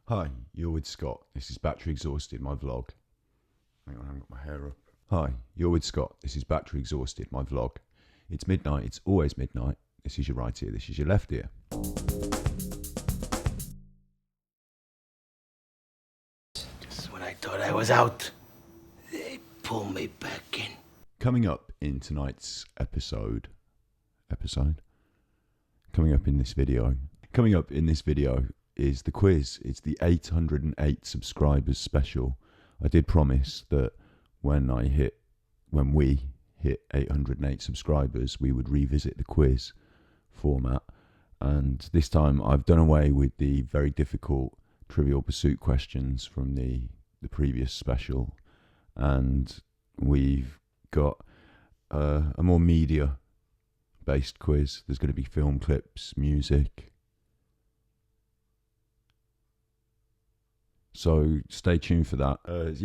Hi, you're with Scott. This is Battery Exhausted, my vlog. Hang on, I haven't got my hair up. Hi, you're with Scott. This is Battery Exhausted, my vlog. It's midnight. It's always midnight. This is your right ear. This is your left ear. Just when I thought I was out, they pull me back in. Coming up in tonight's episode. Coming up in this video is the quiz. It's the 808 subscribers special. I did promise that when we hit 808 subscribers, we would revisit the quiz format. And this time I've done away with the very difficult Trivial Pursuit questions from the previous special. And we've got a more media-based quiz. There's going to be film clips, music. So stay tuned for that. It's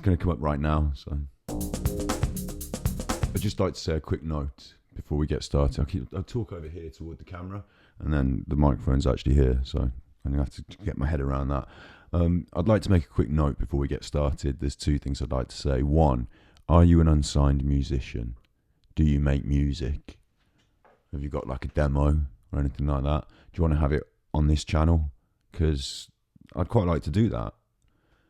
going to come up right now. So I'd just like to say a quick note before we get started. I'll talk over here toward the camera, and then the microphone's actually here, so I'm going to have to get my head around that. I'd like to make a quick note before we get started. There's two things I'd like to say. One, are you an unsigned musician? Do you make music? Have you got like a demo or anything like that? Do you want to have it on this channel? Because I'd quite like to do that.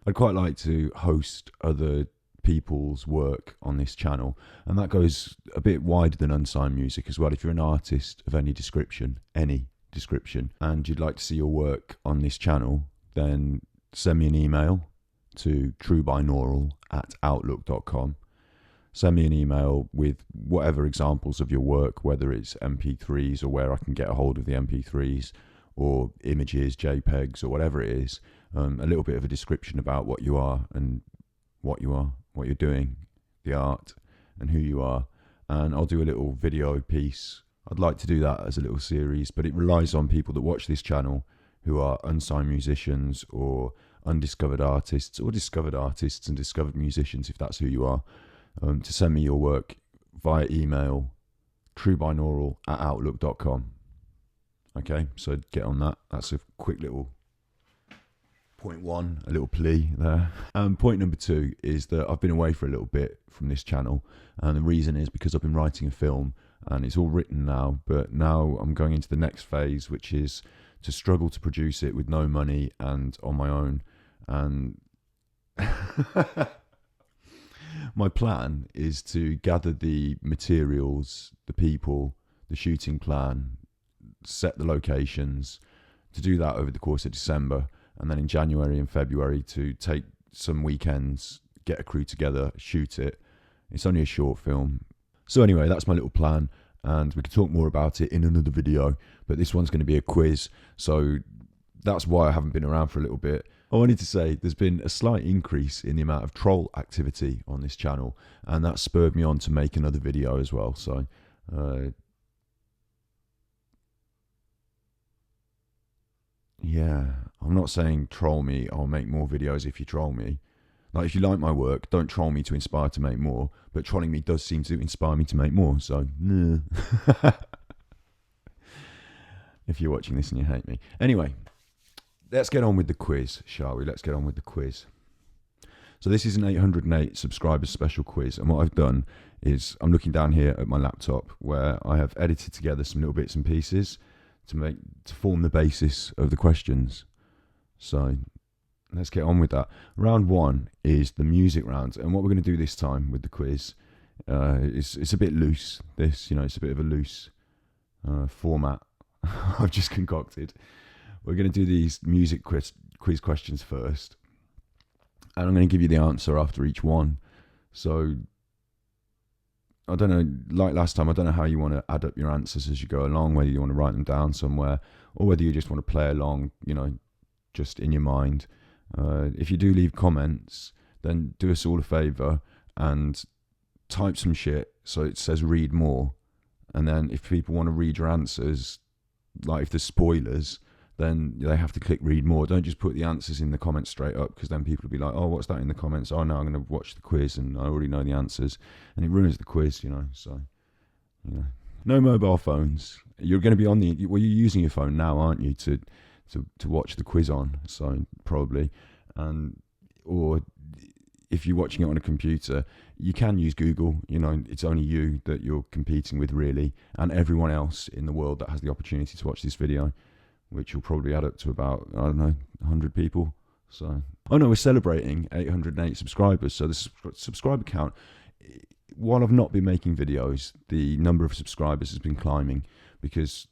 I'd quite like to host other people's work on this channel, and that goes a bit wider than unsigned music as well. If you're an artist of any description, and you'd like to see your work on this channel, then send me an email to truebinaural@outlook.com. Send me an email with whatever examples of your work, whether it's MP3s or where I can get a hold of the MP3s, or images, JPEGs, or whatever it is. A little bit of a description about what you are and what you're doing, the art, and who you are. And I'll do a little video piece. I'd like to do that as a little series, but it relies on people that watch this channel who are unsigned musicians or undiscovered artists, or discovered artists and discovered musicians, if that's who you are, to send me your work via email, truebinaural@outlook.com. Okay, so get on that. That's a quick little point one, a little plea there. Point number two is that I've been away for a little bit from this channel, and the reason is because I've been writing a film, and it's all written now, but now I'm going into the next phase, which is to struggle to produce it with no money and on my own. And my plan is to gather the materials, the people, the shooting plan, set the locations, to do that over the course of December, and then in January and February to take some weekends, get a crew together, shoot it. It's only a short film. So anyway, that's my little plan, and we can talk more about it in another video, but this one's going to be a quiz, so that's why I haven't been around for a little bit. I wanted to say there's been a slight increase in the amount of troll activity on this channel, and that spurred me on to make another video as well. So yeah, I'm not saying troll me. I'll make more videos if you troll me. Like, if you like my work, don't troll me to inspire to make more, but trolling me does seem to inspire me to make more, so nah. If you're watching this and you hate me. Anyway, let's get on with the quiz, shall we? Let's get on with the quiz. So this is an 808 subscribers special quiz, and what I've done is I'm looking down here at my laptop where I have edited together some little bits and pieces to form the basis of the questions. So let's get on with that. Round one is the music round, and what we're going to do this time with the quiz it's a bit loose. It's a bit of a loose format I've just concocted. We're going to do these music quiz questions first, and I'm going to give you the answer after each one. So I don't know, like last time, I don't know how you want to add up your answers as you go along, whether you want to write them down somewhere or whether you just want to play along, just in your mind. If you do leave comments, then do us all a favour and type some shit so it says read more. And then if people want to read your answers, like if there's spoilers, then they have to click read more. Don't just put the answers in the comments straight up, because then people will be like, oh, what's that in the comments? Oh, no, I'm going to watch the quiz and I already know the answers. And it ruins the quiz, so, No mobile phones. You're going to be you're using your phone now, aren't you, to to watch the quiz on. So probably, and or if you're watching it on a computer, you can use Google. You know, it's only you that you're competing with, really, and everyone else in the world that has the opportunity to watch this video, which will probably add up to about, I don't know, 100 people. So, oh no, we're celebrating 808 subscribers. So the subscriber count, while I've not been making videos, the number of subscribers has been climbing, because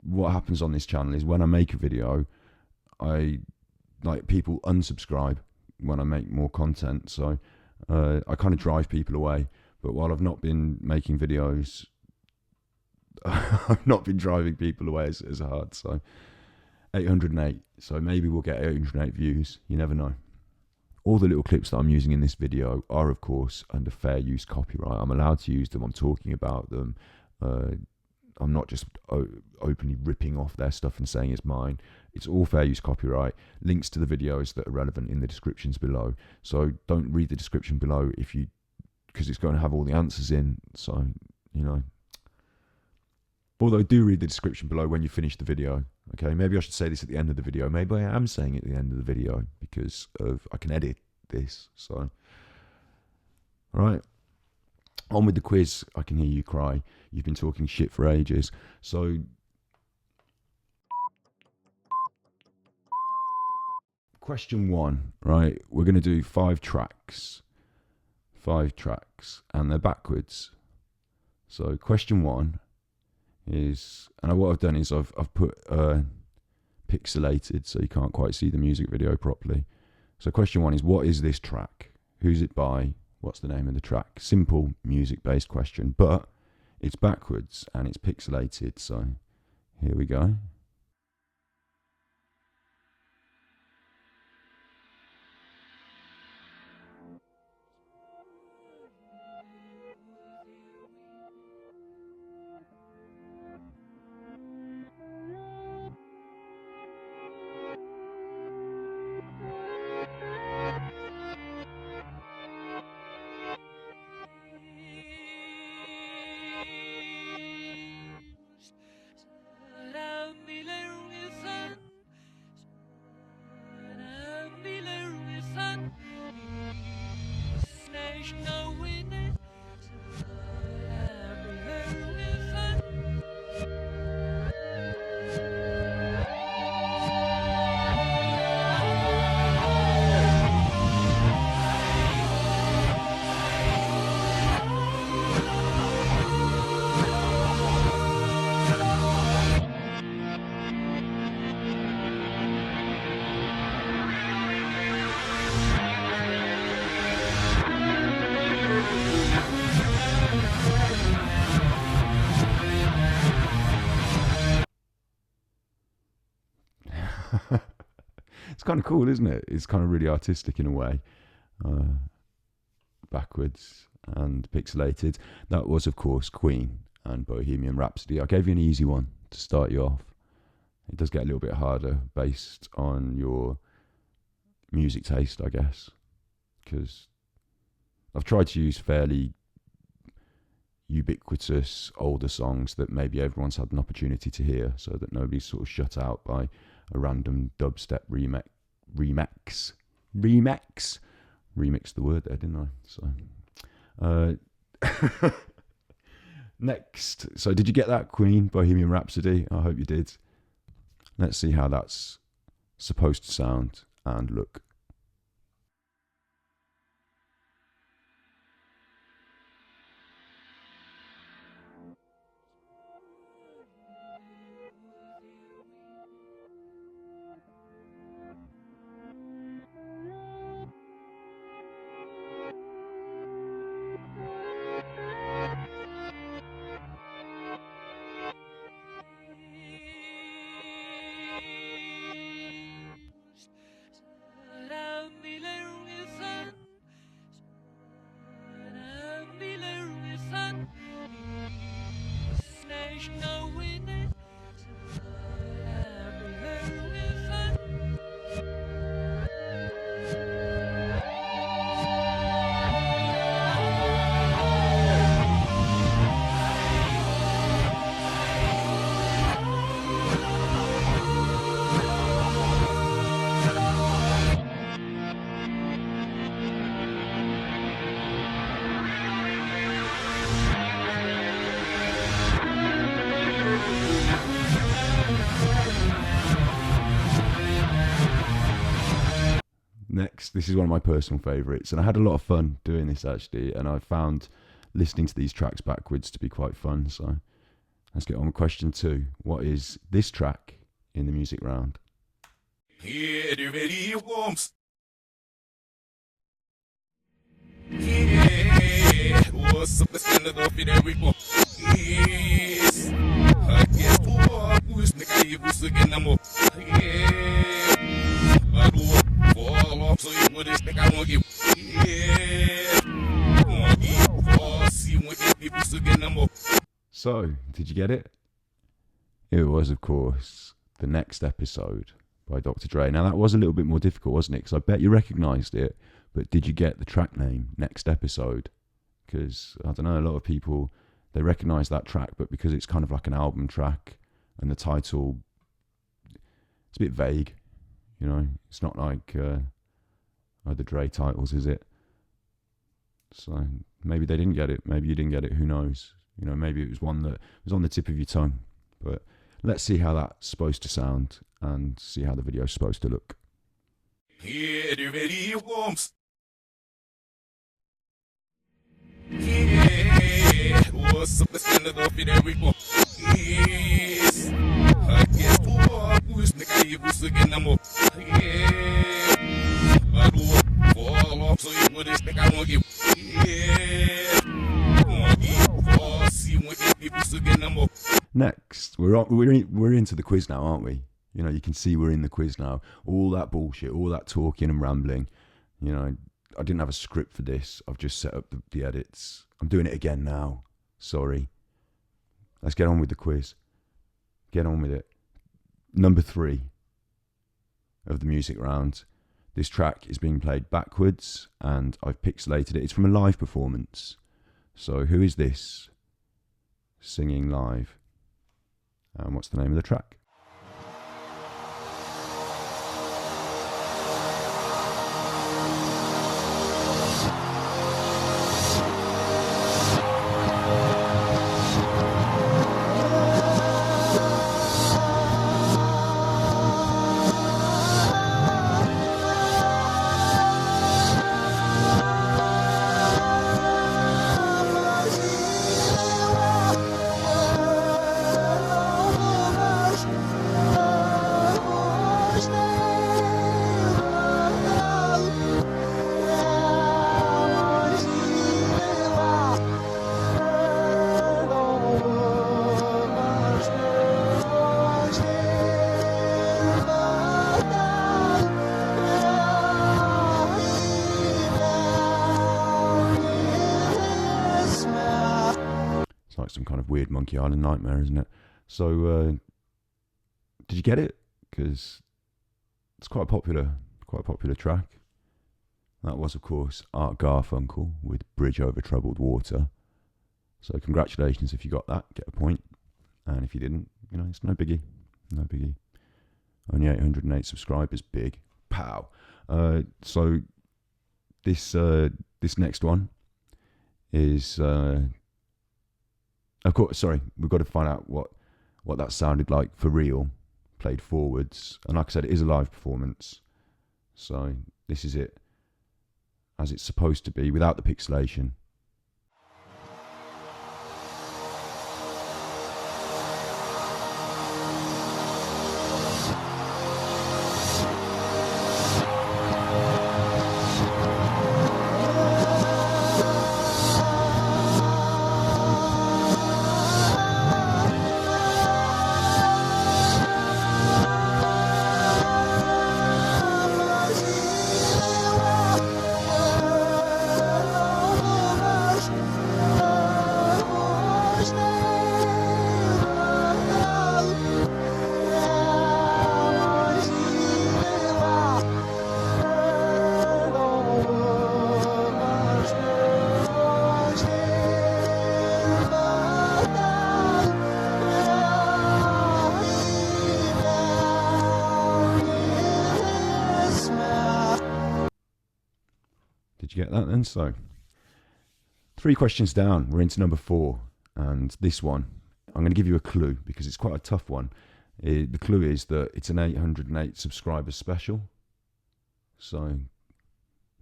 what happens on this channel is when I make a video, people unsubscribe when I make more content. So I kind of drive people away. But while I've not been making videos, I've not been driving people away as hard. So 808. So maybe we'll get 808 views. You never know. All the little clips that I'm using in this video are, of course, under fair use copyright. I'm allowed to use them. I'm talking about them. I'm not just openly ripping off their stuff and saying it's mine. It's all fair use copyright. Links to the videos that are relevant in the descriptions below. So don't read the description below because it's going to have all the answers in. So, you know. Although do read the description below when you finish the video. Okay, maybe I should say this at the end of the video. Maybe I am saying it at the end of the video because I can edit this. So, all right. On with the quiz. I can hear you cry. You've been talking shit for ages. So, question 1, right? We're going to do 5 tracks. 5 tracks. And they're backwards. So, question 1 is, and what I've done is I've put pixelated so you can't quite see the music video properly. So, question 1 is, what is this track? Who's it by? What's the name of the track? Simple music-based question, but it's backwards and it's pixelated. So here we go. It's kind of cool, isn't it? It's kind of really artistic in a way. Backwards and pixelated. That was, of course, Queen and Bohemian Rhapsody. I gave you an easy one to start you off. It does get a little bit harder based on your music taste, I guess, because I've tried to use fairly ubiquitous older songs that maybe everyone's had an opportunity to hear, so that nobody's sort of shut out by a random dubstep remix. Remixed the word there, didn't I? So next, so did you get that? Queen, Bohemian Rhapsody? I hope you did. Let's see how that's supposed to sound and look. Next, this is one of my personal favourites, and I had a lot of fun doing this actually, and I found listening to these tracks backwards to be quite fun. So let's get on with question 2. What is this track in the music round? Yeah, the radio warms. Yeah, what's up? Let's get it off in every book. Yes, I get for who's the guy who's again. I'm up. Yeah, I do fall off, so you would expect I won't give. Yeah, I won't give. Oh, see what you who's again. I'm up. So, did you get it? It was, of course, The Next Episode by Dr. Dre. Now, that was a little bit more difficult, wasn't it? Because I bet you recognised it. But did you get the track name, Next Episode? Because, I don't know, a lot of people, they recognise that track, but because it's kind of like an album track and the title, it's a bit vague, you know? It's not like other Dre titles, is it? So maybe they didn't get it. Maybe you didn't get it. Who knows? You know, maybe it was one that was on the tip of your tongue. But let's see how that's supposed to sound and see how the video's supposed to look. Yeah, the radio warms. Yeah, what's up? Let's get it off in every book. Yes, I get for who's the guy who's again. I'm up. Yeah, I do fall off, so you would expect I won't give. Yeah, I won't give. Oh, see what you who's again. I'm up. Next, we're into the quiz now, aren't we? You know, you can see we're in the quiz now. All that bullshit, all that talking and rambling. You know, I didn't have a script for this. I've just set up the edits. I'm doing it again now. Sorry. Let's get on with the quiz. Get on with it. Number 3 of the music round. This track is being played backwards and I've pixelated it. It's from a live performance. So who is this singing live? And what's the name of the track? Like some kind of weird Monkey Island nightmare, isn't it? So, did you get it? Because it's quite a popular track. That was, of course, Art Garfunkel with Bridge Over Troubled Water. So, congratulations if you got that, get a point. And if you didn't, you know, it's no biggie. No biggie. Only 808 subscribers, big. Pow. So, this next one is... Of course, sorry, we've got to find out what that sounded like for real, played forwards. And like I said, it is a live performance. So this is it as it's supposed to be, without the pixelation. Did you get that then? So, 3 questions down. We're into number 4. And this one, I'm going to give you a clue because it's quite a tough one. The clue is that it's an 808 subscribers special. So,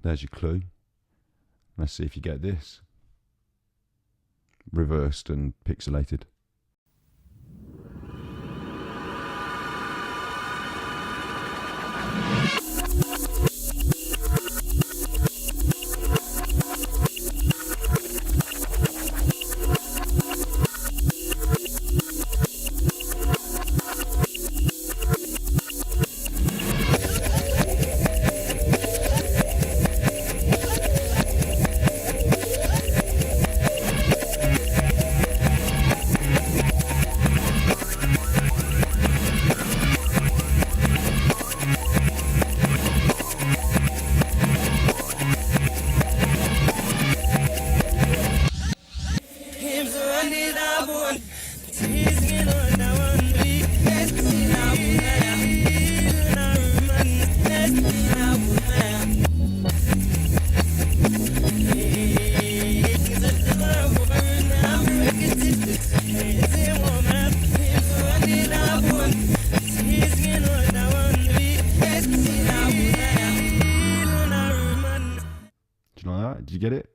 There's your clue. Let's see if you get this. Reversed and pixelated. Did you get it?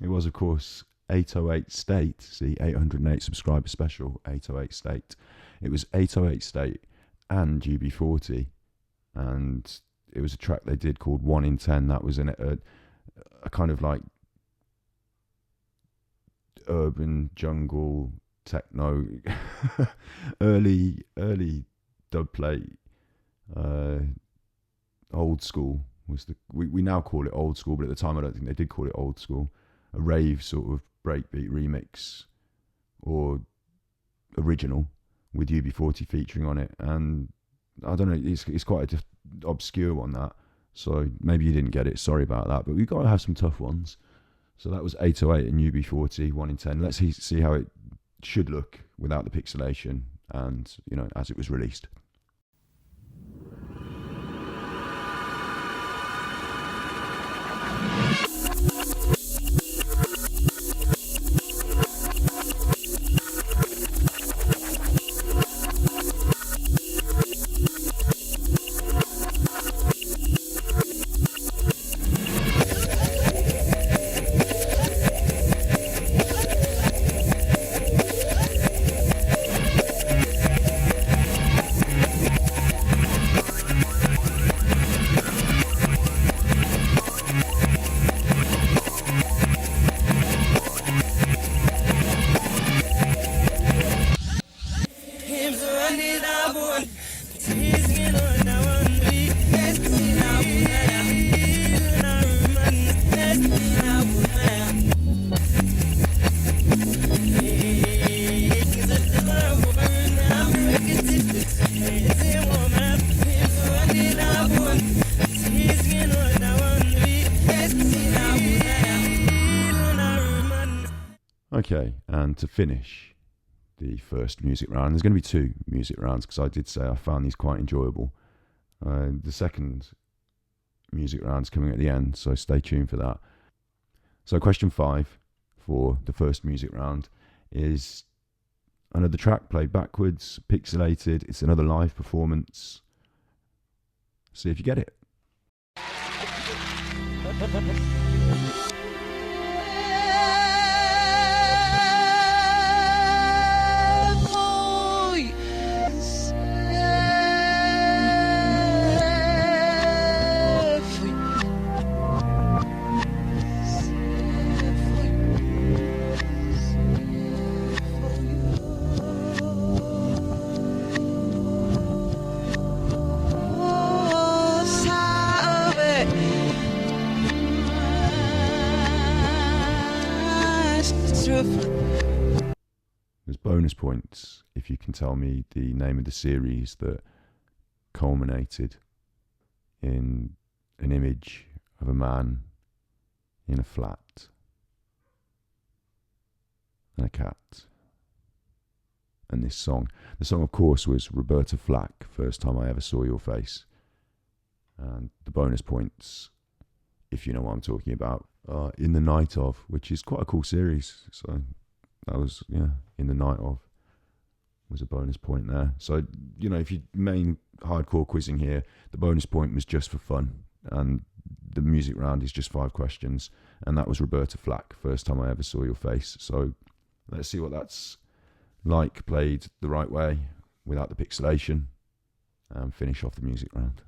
It was, of course, 808 State. See, 808 subscriber special, 808 State. It was 808 State and UB40, and it was a track they did called 1 in 10. That was in a kind of like urban jungle techno, early dubplate, old school. Was the we now call it old school, but at the time I don't think they did call it old school. A rave sort of breakbeat remix or original with UB40 featuring on it, and I don't know, it's quite a obscure one, that, so maybe you didn't get it, sorry about that, but we've got to have some tough ones. So that was 808 and UB40, 1 in 10. Let's see how it should look without the pixelation and, you know, as it was released. Okay, and to finish the first music round, there's going to be 2 music rounds because I did say I found these quite enjoyable. The second music round's coming at the end, so stay tuned for that. So question 5 for the first music round is another track played backwards, pixelated. It's another live performance. See if you get it. There's bonus points if you can tell me the name of the series that culminated in an image of a man in a flat and a cat. And this song, the song of course was Roberta Flack, First Time I Ever Saw Your Face. And the bonus points, if you know what I'm talking about, In the Night Of, which is quite a cool series. So that was, In the Night Of was a bonus point there. So, if you main hardcore quizzing here, the bonus point was just for fun. And the music round is just 5 questions, and that was Roberta Flack, first time I ever saw your face. So let's see what that's like, played the right way, without the pixelation, and finish off the music round.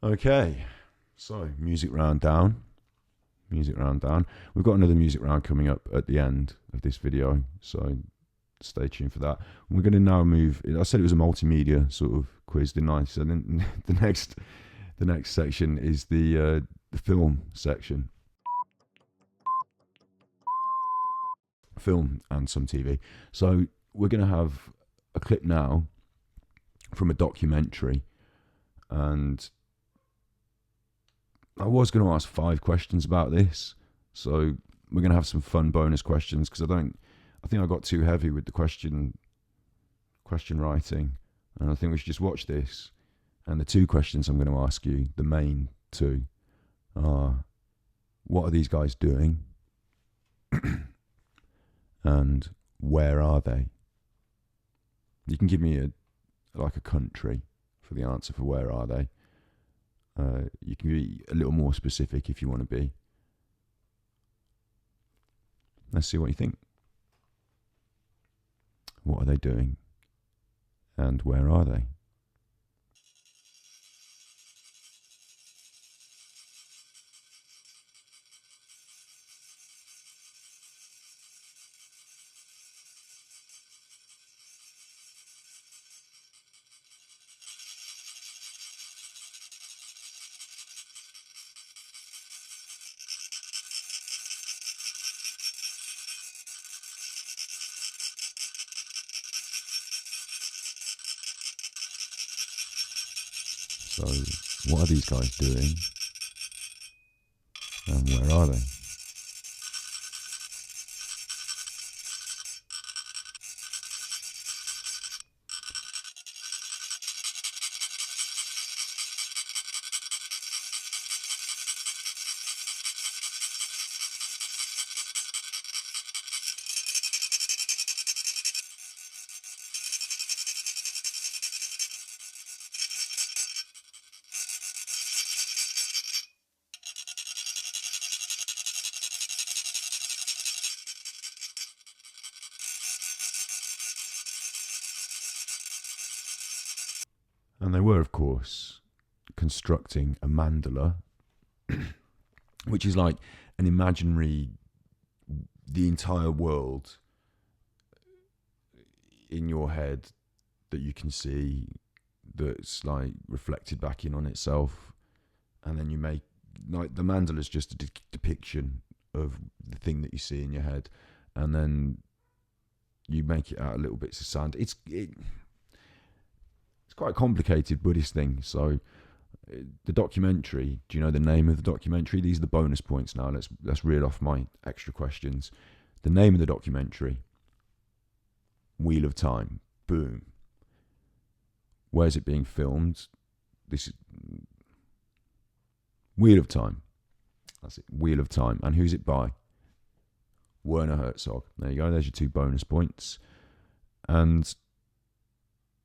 Okay, so music round down. We've got another music round coming up at the end of this video, so stay tuned for that. We're going to now move. I said it was a multimedia sort of quiz, didn't I? So then the next section is the film section, film and some TV. So we're going to have a clip now from a documentary, and I was going to ask 5 questions about this, so we're going to have some fun bonus questions, because I think I got too heavy with the question writing, and I think we should just watch this. And the 2 questions I'm going to ask you, the main 2, are: what are these guys doing? And where are they? You can give me a country for the answer for where are they. You can be a little more specific if you want to be. Let's see what you think. What are they doing? And where are they? So, what are these guys doing? And where are they? And they were, of course, constructing a mandala, which is like an imaginary, the entire world in your head that you can see, that's like reflected back in on itself. And then you make, like, the mandala is just a depiction of the thing that you see in your head. And then you make it out of little bits of sand. It's quite a complicated Buddhist thing. So the documentary, do you know the name of the documentary? These are the bonus points now. Let's reel off my extra questions. The name of the documentary: Wheel of Time. Boom. Where's it being filmed? This is Wheel of Time. That's it. Wheel of Time. And who's it by? Werner Herzog. There you go. There's your 2 bonus points. And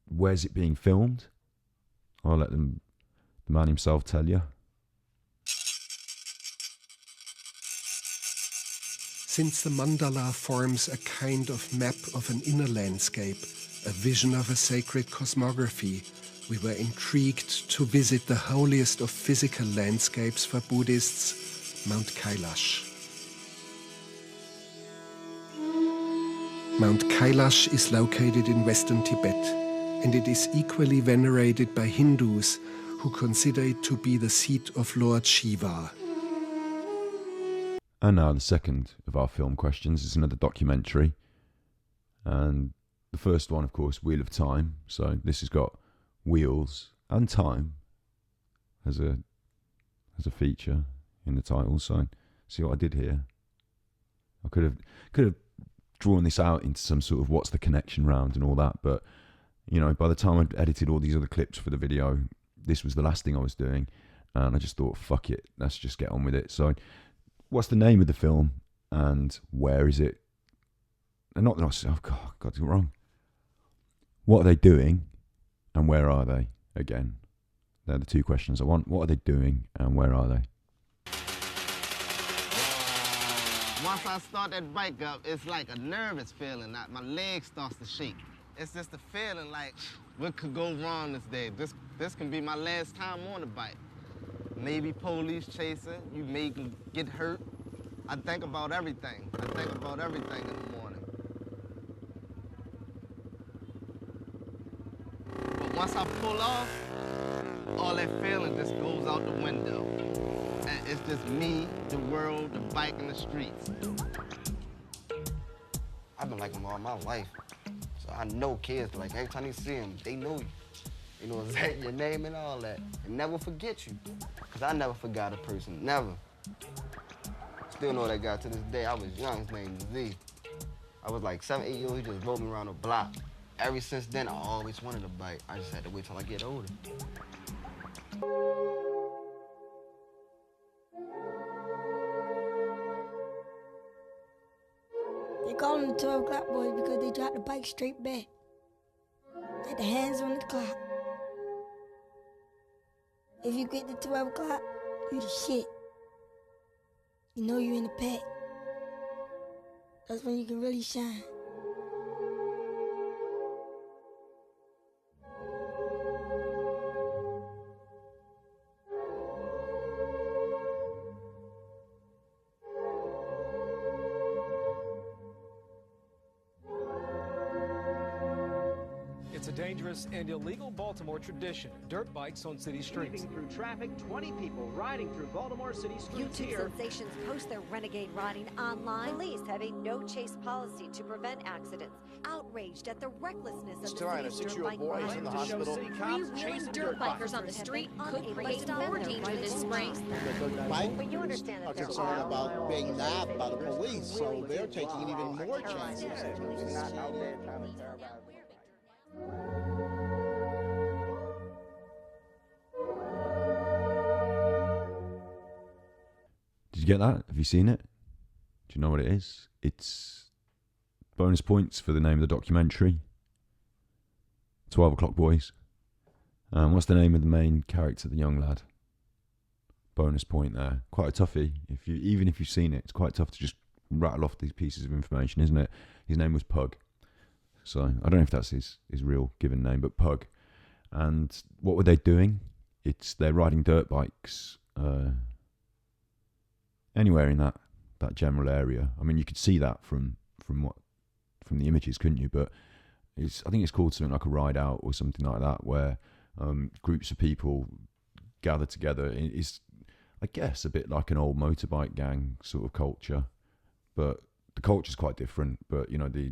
where's it being filmed? I'll let the man himself tell you. Since the mandala forms a kind of map of an inner landscape, a vision of a sacred cosmography, we were intrigued to visit the holiest of physical landscapes for Buddhists, Mount Kailash. Mount Kailash is located in western Tibet, and it is equally venerated by Hindus, who consider it to be the seat of Lord Shiva. And now the second of our film questions is another documentary. And the first one, of course, Wheel of Time. So this has got wheels and time as a feature in the title. So see what I did here? I could have drawn this out into some sort of what's the connection round and all that, but you know, by the time I'd edited all these other clips for the video, this was the last thing I was doing, and I just thought, fuck it, let's just get on with it. So what's the name of the film and where is it? And not that oh God, I got it wrong. What are they doing and where are they? Again, they're the two questions I want. What are they doing and where are they? Once I start that bike up, it's like a nervous feeling. My leg starts to shake. It's just a feeling like, what could go wrong this day? This can be my last time on the bike. Maybe police chasing, you may get hurt. I think about everything. I think about everything in the morning. But once I pull off, all that feeling just goes out the window. And it's just me, the world, the bike, and the streets. I've been like them all my life. So I know kids, like every time they see them, they know you. You know exactly your name and all that. And never forget you. Cause I never forgot a person, never. Still know that guy to this day. I was young, his name was Z. I was like 7, 8 years old, he just rode me around the block. Ever since then, I always wanted a bike. I just had to wait till I get older. They call them the 12 o'clock boys because they drop the bike straight back. Got the hands on the clock. If you get to 12 o'clock, you the shit. You know you in the pack. That's when you can really shine. It's a dangerous and illegal Baltimore tradition. Dirt bikes on city streets. Weaving through traffic, 20 people riding through Baltimore City streets YouTube here. sensations post their renegade riding online. Police have a no-chase policy to prevent accidents. Outraged at the recklessness of the city's dirt bike boy is in the hospital. Freewheeling dirt bikers on the street could create more danger this spring. But you understand that they're concerned about being nabbed by the police, so they're taking even more chances. Did you get that? Have you seen it? Do you know what it is? It's bonus points for the name of the documentary. 12 O'Clock Boys. What's the name of the main character, the young lad? Bonus point there. Quite a toughie. Even if you've seen it, it's quite tough to just rattle off these pieces of information, isn't it? His name was Pug. So I don't know if that's his real given name, but Pug. And what were they doing? They're riding dirt bikes anywhere in that general area. I mean, you could see that from the images, couldn't you? But I think it's called something like a ride out or something like that, where groups of people gather together. It's, I guess, a bit like an old motorbike gang sort of culture, but the culture's quite different. But you know, the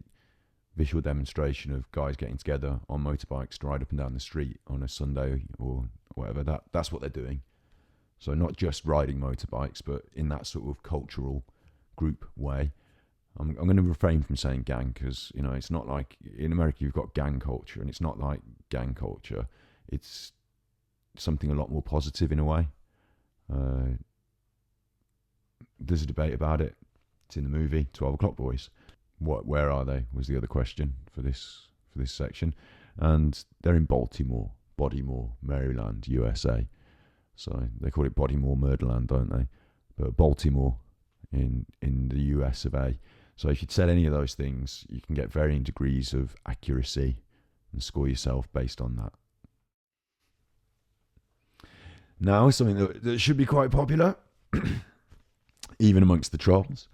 visual demonstration of guys getting together on motorbikes to ride up and down the street on a Sunday or whatever, that's what they're doing. So not just riding motorbikes, but in that sort of cultural group way. I'm going to refrain from saying gang because, you know, it's not like in America you've got gang culture, and it's not like gang culture. It's something a lot more positive in a way. There's a debate about it. It's in the movie 12 O'Clock Boys. Where are they was the other question for this section, and they're in Baltimore, Maryland, USA. So they call it Bodymore Murderland, don't they? But Baltimore in the US of A. So if you'd said any of those things, you can get varying degrees of accuracy and score yourself based on that. Now, something that should be quite popular, even amongst the trolls,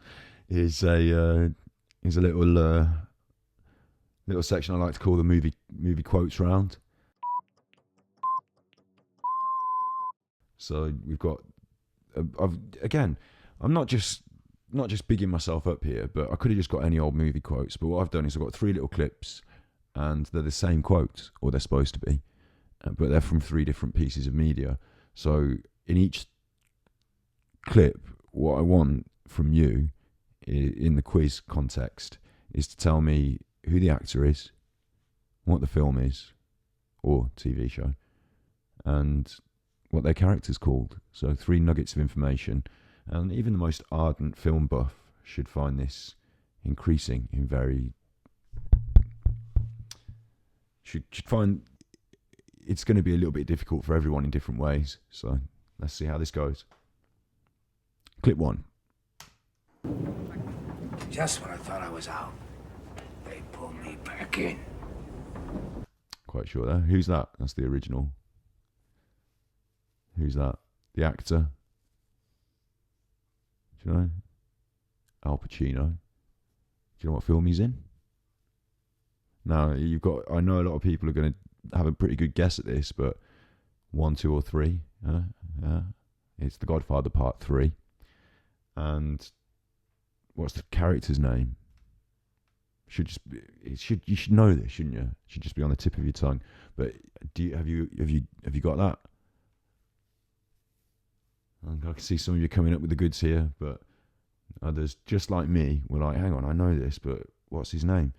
is a little section I like to call the movie quotes round. So we've got, I'm not just bigging myself up here, but I could have just got any old movie quotes. But what I've done is I've got 3 little clips, and they're the same quotes, or they're supposed to be, but they're from 3 different pieces of media. So in each clip, what I want from you in the quiz context is to tell me who the actor is, what the film is, or TV show, and what their character's called. So 3 nuggets of information, and even the most ardent film buff should find this increasing in very... should find it's going to be a little bit difficult for everyone in different ways. So let's see how this goes. Clip 1. Just when I thought I was out, they pulled me back in. Quite sure there. Who's that? That's the original. Who's that? The actor? Do you know? Al Pacino. Do you know what film he's in? Now, I know a lot of people are going to have a pretty good guess at this, but 1, 2, or 3. It's The Godfather Part 3. And what's the character's name? You should know this, shouldn't you? It should just be on the tip of your tongue. But have you got that? I can see some of you coming up with the goods here, but others, just like me, were like, hang on, I know this, but what's his name?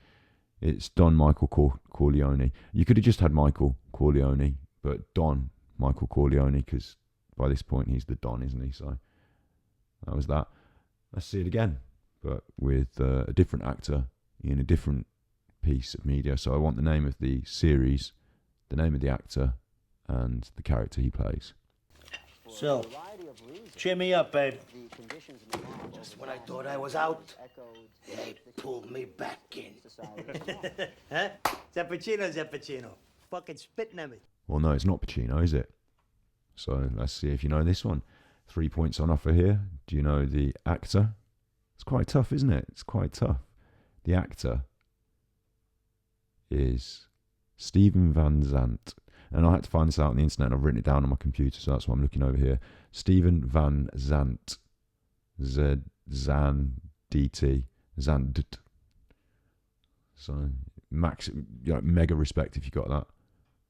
It's Don Michael Corleone. You could have just had Michael Corleone, but Don Michael Corleone, because by this point he's the Don, isn't he? So that was that. Let's see it again, but with a different actor in a different piece of media. So I want the name of the series, the name of the actor, and the character he plays. So, cheer me up, babe. Just when I thought I was out, they pulled me back in. Huh? Pacino. Fucking spitting at me. Well, no, it's not Pacino, is it? So let's see if you know this one. 3 points on offer here. Do you know the actor? It's quite tough, isn't it? It's quite tough. The actor is Steven Van Zandt. And I had to find this out on the internet, and I've written it down on my computer, so that's why I'm looking over here. Steven Van Zandt. Z-Zan-D-T. Zandt. So, max, mega respect if you got that.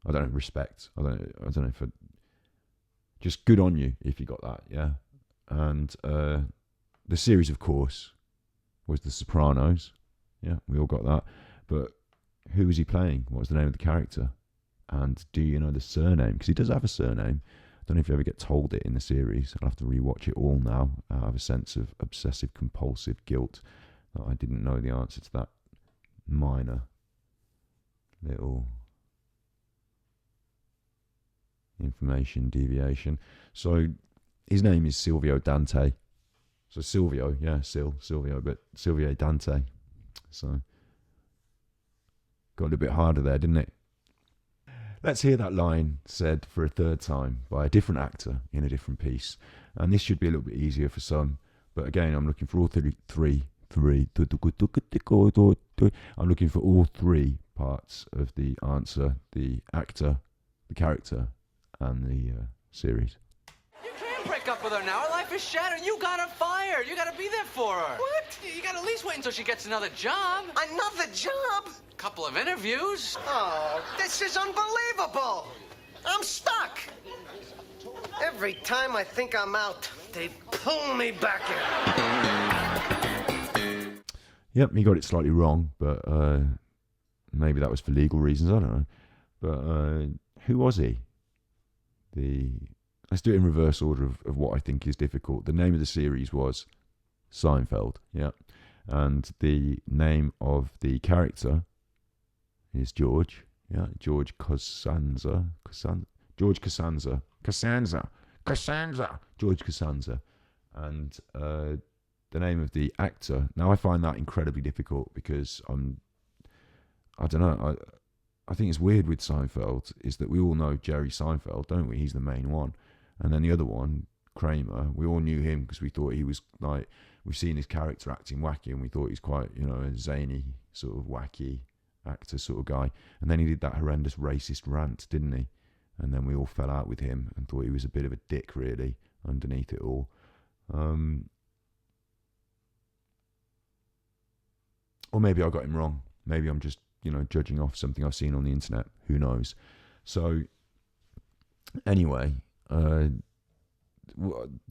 I don't know, respect. I don't know if... Just good on you if you got that, yeah. And the series, of course, was The Sopranos. Yeah, we all got that. But who was he playing? What was the name of the character? And do you know the surname? Because he does have a surname. I don't know if you ever get told it in the series. I'll have to rewatch it all now. I have a sense of obsessive compulsive guilt that I didn't know the answer to that minor little information deviation. So his name is Silvio Dante. So Silvio, yeah, Silvio, but Silvio Dante. So got a little bit harder there, didn't it? Let's hear that line said for a third time by a different actor in a different piece. And this should be a little bit easier for some. But again, I'm looking for all three. I'm looking for all 3 parts of the answer: the actor, the character, and the series. You can't break up with her now. Her life is shattered. You got her fired. You got to be there for her. What? You got to at least wait until she gets another job. Another job? Couple of interviews. Oh, this is unbelievable. I'm stuck. Every time I think I'm out, they pull me back in. Yep, he got it slightly wrong, but maybe that was for legal reasons. I don't know. But who was he? Let's do it in reverse order of what I think is difficult. The name of the series was Seinfeld, yeah. And the name of the character is George, yeah, George Costanza. George Costanza. George Costanza. And the name of the actor. Now, I find that incredibly difficult because I don't know, I think it's weird with Seinfeld is that we all know Jerry Seinfeld, don't we? He's the main one. And then the other one, Kramer, we all knew him because we thought he was like, we've seen his character acting wacky and we thought he's quite, a zany, sort of wacky actor sort of guy. And then he did that horrendous racist rant, didn't he? And then we all fell out with him and thought he was a bit of a dick, really, underneath it all. Or maybe I got him wrong. Maybe I'm just judging off something I've seen on the internet. Who knows? So anyway,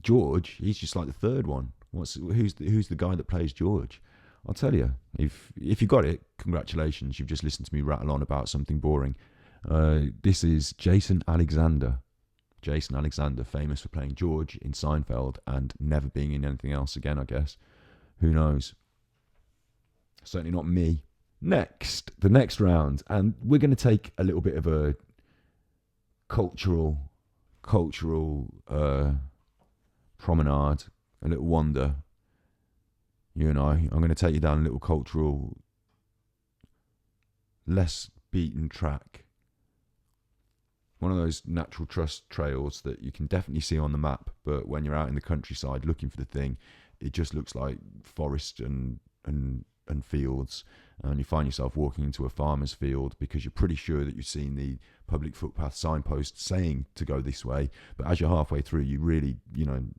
George, he's just like the third one. Who's the guy that plays George? I'll tell you, if you got it, congratulations. You've just listened to me rattle on about something boring. This is Jason Alexander. Jason Alexander, famous for playing George in Seinfeld and never being in anything else again, I guess. Who knows? Certainly not me. The next round, and we're going to take a little bit of a cultural promenade, a little wander. You and I'm going to take you down a little cultural, less beaten track. One of those natural trust trails that you can definitely see on the map, but when you're out in the countryside looking for the thing, it just looks like forest and fields, and you find yourself walking into a farmer's field because you're pretty sure that you've seen the public footpath signpost saying to go this way, but as you're halfway through, you really, you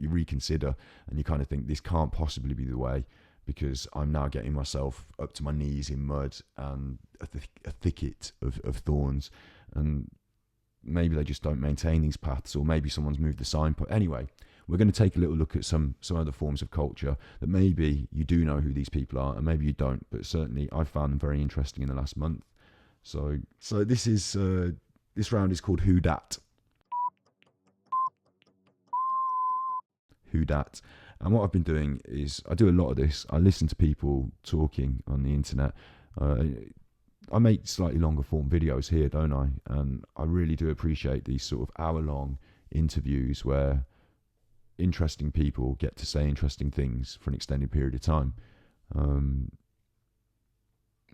reconsider, and you kind of think, this can't possibly be the way, because I'm now getting myself up to my knees in mud and a thicket of thorns, and maybe they just don't maintain these paths, or maybe someone's moved the signpost. Anyway, we're going to take a little look at some other forms of culture that maybe you do know who these people are, and maybe you don't, but certainly I've found them very interesting in the last month. So this is this round is called Who Dat. Who Dat. And what I've been doing is, I do a lot of this. I listen to people talking on the internet. I make slightly longer form videos here, don't I? And I really do appreciate these sort of hour-long interviews where interesting people get to say interesting things for an extended period of time. And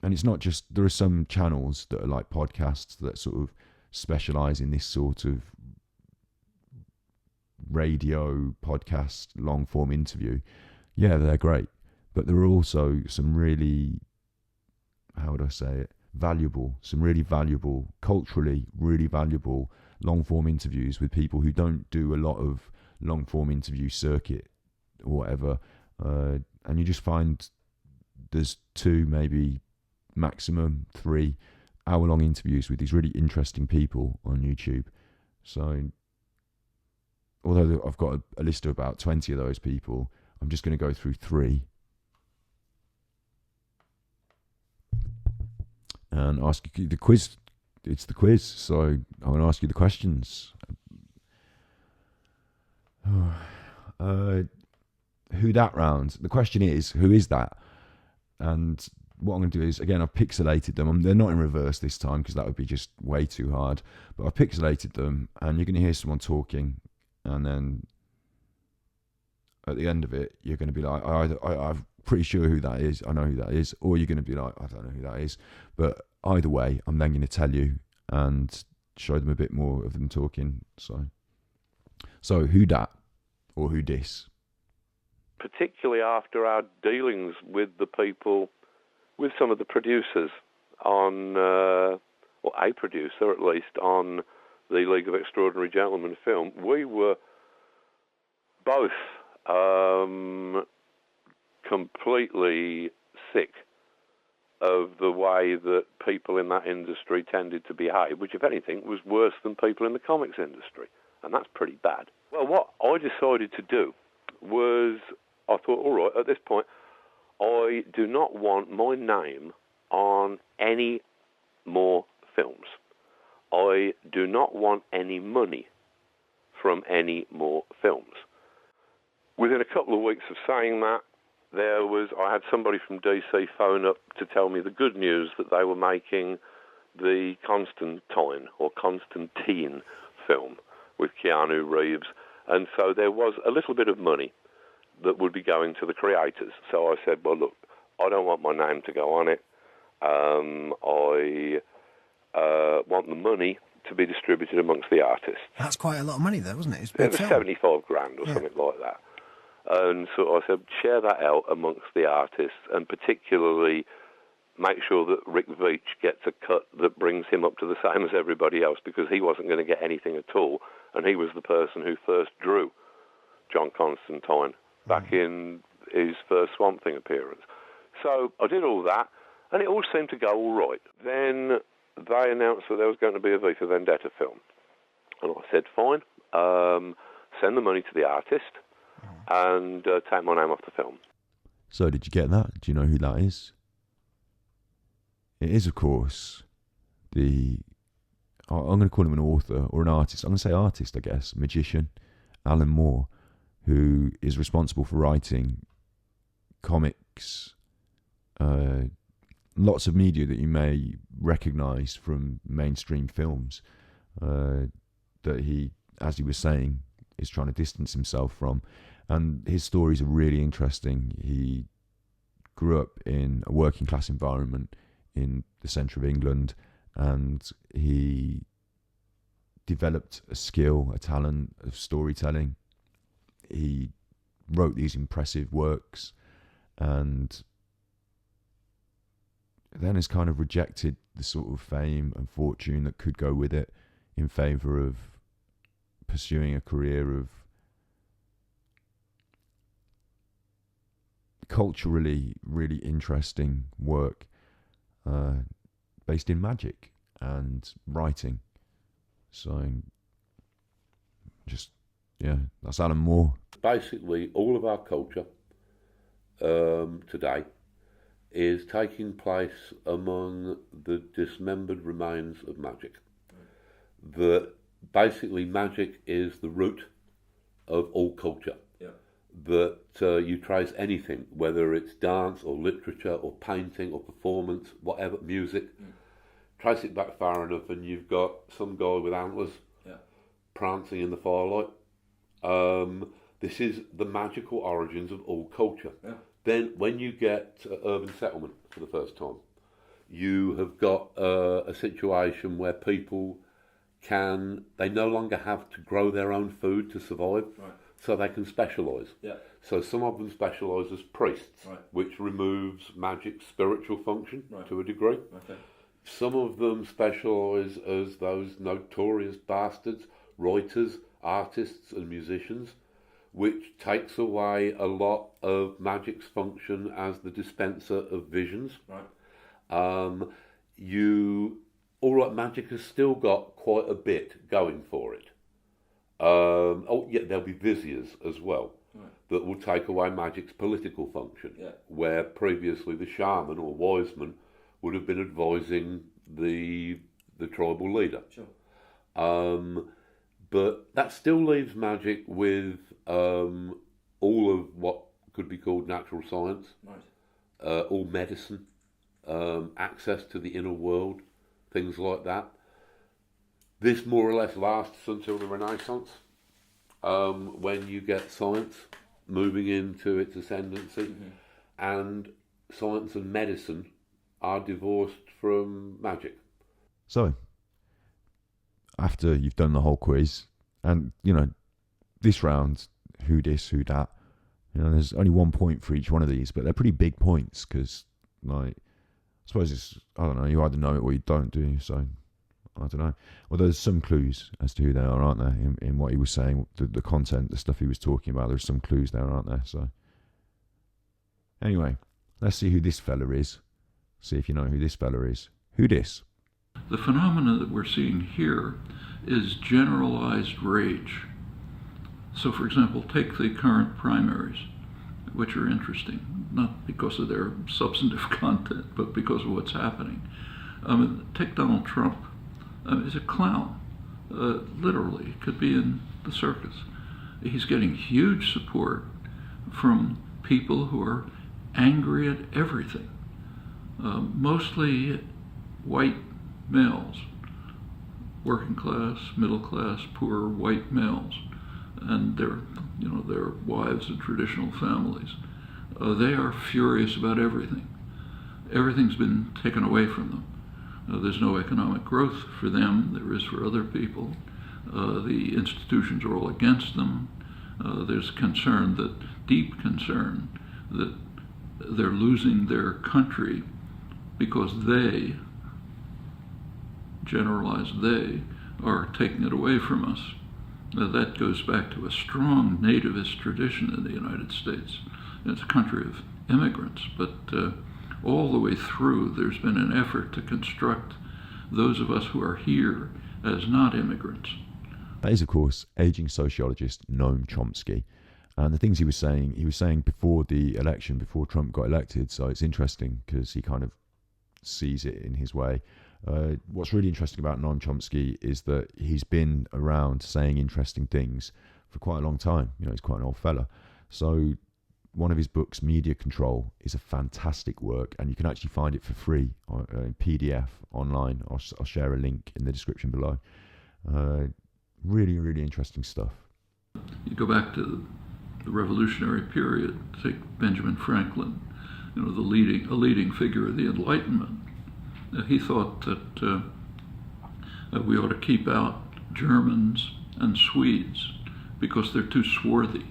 it's not just, there are some channels that are like podcasts that sort of specialize in this sort of radio podcast long form interview. Yeah, they're great, but there are also some really, how would I say it, some really valuable, culturally really valuable long form interviews with people who don't do a lot of long form interview circuit or whatever, and you just find there's 2, maybe maximum 3 hour-long interviews with these really interesting people on YouTube. So although I've got a list of about 20 of those people, I'm just going to go through 3 and ask you the quiz. It's the quiz, so I'm going to ask you the questions. Who Dat round. The question is, who is that? And what I'm going to do is, again, I've pixelated them. They're not in reverse this time because that would be just way too hard. But I've pixelated them, and you're going to hear someone talking, and then at the end of it, you're going to be like, I'm pretty sure who that is. I know who that is. Or you're going to be like, I don't know who that is. But either way, I'm then going to tell you and show them a bit more of them talking. So who dat or who dis? Particularly after our dealings with the people, with some of the producers on, or a producer at least, on the League of Extraordinary Gentlemen film, we were both completely sick of the way that people in that industry tended to behave, which, if anything, was worse than people in the comics industry, and that's pretty bad. Well, what I decided to do was, I thought, all right, at this point, I do not want my name on any more films. I do not want any money from any more films. Within a couple of weeks of saying that, I had somebody from DC phone up to tell me the good news that they were making the Constantine film with Keanu Reeves, and so there was a little bit of money that would be going to the creators. So I said, well, look, I don't want my name to go on it. I want the money to be distributed amongst the artists. That's quite a lot of money, though, wasn't it? It was 75 grand or something like that. And so I said, share that out amongst the artists, and particularly make sure that Rick Veitch gets a cut that brings him up to the same as everybody else, because he wasn't going to get anything at all, and he was the person who first drew John Constantine back in his first Swamp Thing appearance. So I did all that, And it all seemed to go all right. Then they announced that there was going to be a V for Vendetta film. And I said, fine, send the money to the artist and take my name off the film. So did you get that? Do you know who that is? It is, of course, I'm going to call him an author or an artist. I'm going to say artist, I guess, magician, Alan Moore, who is responsible for writing comics, lots of media that you may recognise from mainstream films, that he, as he was saying, is trying to distance himself from. And his stories are really interesting. He grew up in a working class environment in the centre of England, and he developed a skill, a talent of storytelling. He wrote these impressive works and then has kind of rejected the sort of fame and fortune that could go with it in favour of pursuing a career of culturally really interesting work based in magic and writing. So just, yeah, that's Alan Moore. Basically, all of our culture today is taking place among the dismembered remains of magic. That basically magic is the root of all culture. Yeah. That you trace anything, whether it's dance or literature or painting or performance, whatever, music, trace it back far enough and you've got some guy with antlers prancing in the firelight. This is the magical origins of all culture. Yeah. Then when you get urban settlement for the first time, you have got a situation where people they no longer have to grow their own food to survive, so they can specialise. Yeah. So some of them specialise as priests, which removes magic's spiritual function to a degree. Okay. Some of them specialise as those notorious bastards, writers, artists and musicians, which takes away a lot of magic's function as the dispenser of visions. All right, magic has still got quite a bit going for it. There'll be viziers as well that will take away magic's political function, where previously the shaman or wise man would have been advising the tribal leader. Sure. But that still leaves magic with all of what could be called natural science, all medicine, access to the inner world, things like that. This more or less lasts until the Renaissance, when you get science moving into its ascendancy, and science and medicine are divorced from magic. So, after you've done the whole quiz, and, you know, this round, who this, who that, you know, there's only 1 point for each one of these, but they're pretty big points, because, like, I suppose it's, I don't know, you either know it or you don't, do you? So, I don't know. Well, there's some clues as to who they are, aren't there, in what he was saying, the content, the stuff he was talking about. There's some clues there, aren't there? So, anyway, let's see who this fella is. See if you know who this fella is. Who this? The phenomena that we're seeing here is generalized rage. So, for example, take the current primaries, which are interesting, not because of their substantive content, but because of what's happening. Take Donald Trump. He's a clown, literally. Could be in the circus. He's getting huge support from people who are angry at everything, mostly white males, working class, middle class, poor white males, and their wives and traditional families. They are furious about everything. Everything's been taken away from them. There's no economic growth for them. There is for other people. The institutions are all against them. There's concern, deep concern, that they're losing their country because they, generalized they, are taking it away from us. That goes back to a strong nativist tradition in the United States. It's a country of immigrants, but all the way through, there's been an effort to construct those of us who are here as not immigrants. That is, of course, aging sociologist Noam Chomsky. And the things he was saying before the election, before Trump got elected. So it's interesting because he kind of sees it in his way. What's really interesting about Noam Chomsky is that he's been around saying interesting things for quite a long time. You know, he's quite an old fella. So one of his books, Media Control, is a fantastic work, and you can actually find it for free in PDF online. I'll share a link in the description below. Really, really interesting stuff. You go back to the revolutionary period, take Benjamin Franklin, you know, a leading figure of the Enlightenment. He thought that we ought to keep out Germans and Swedes because they're too swarthy.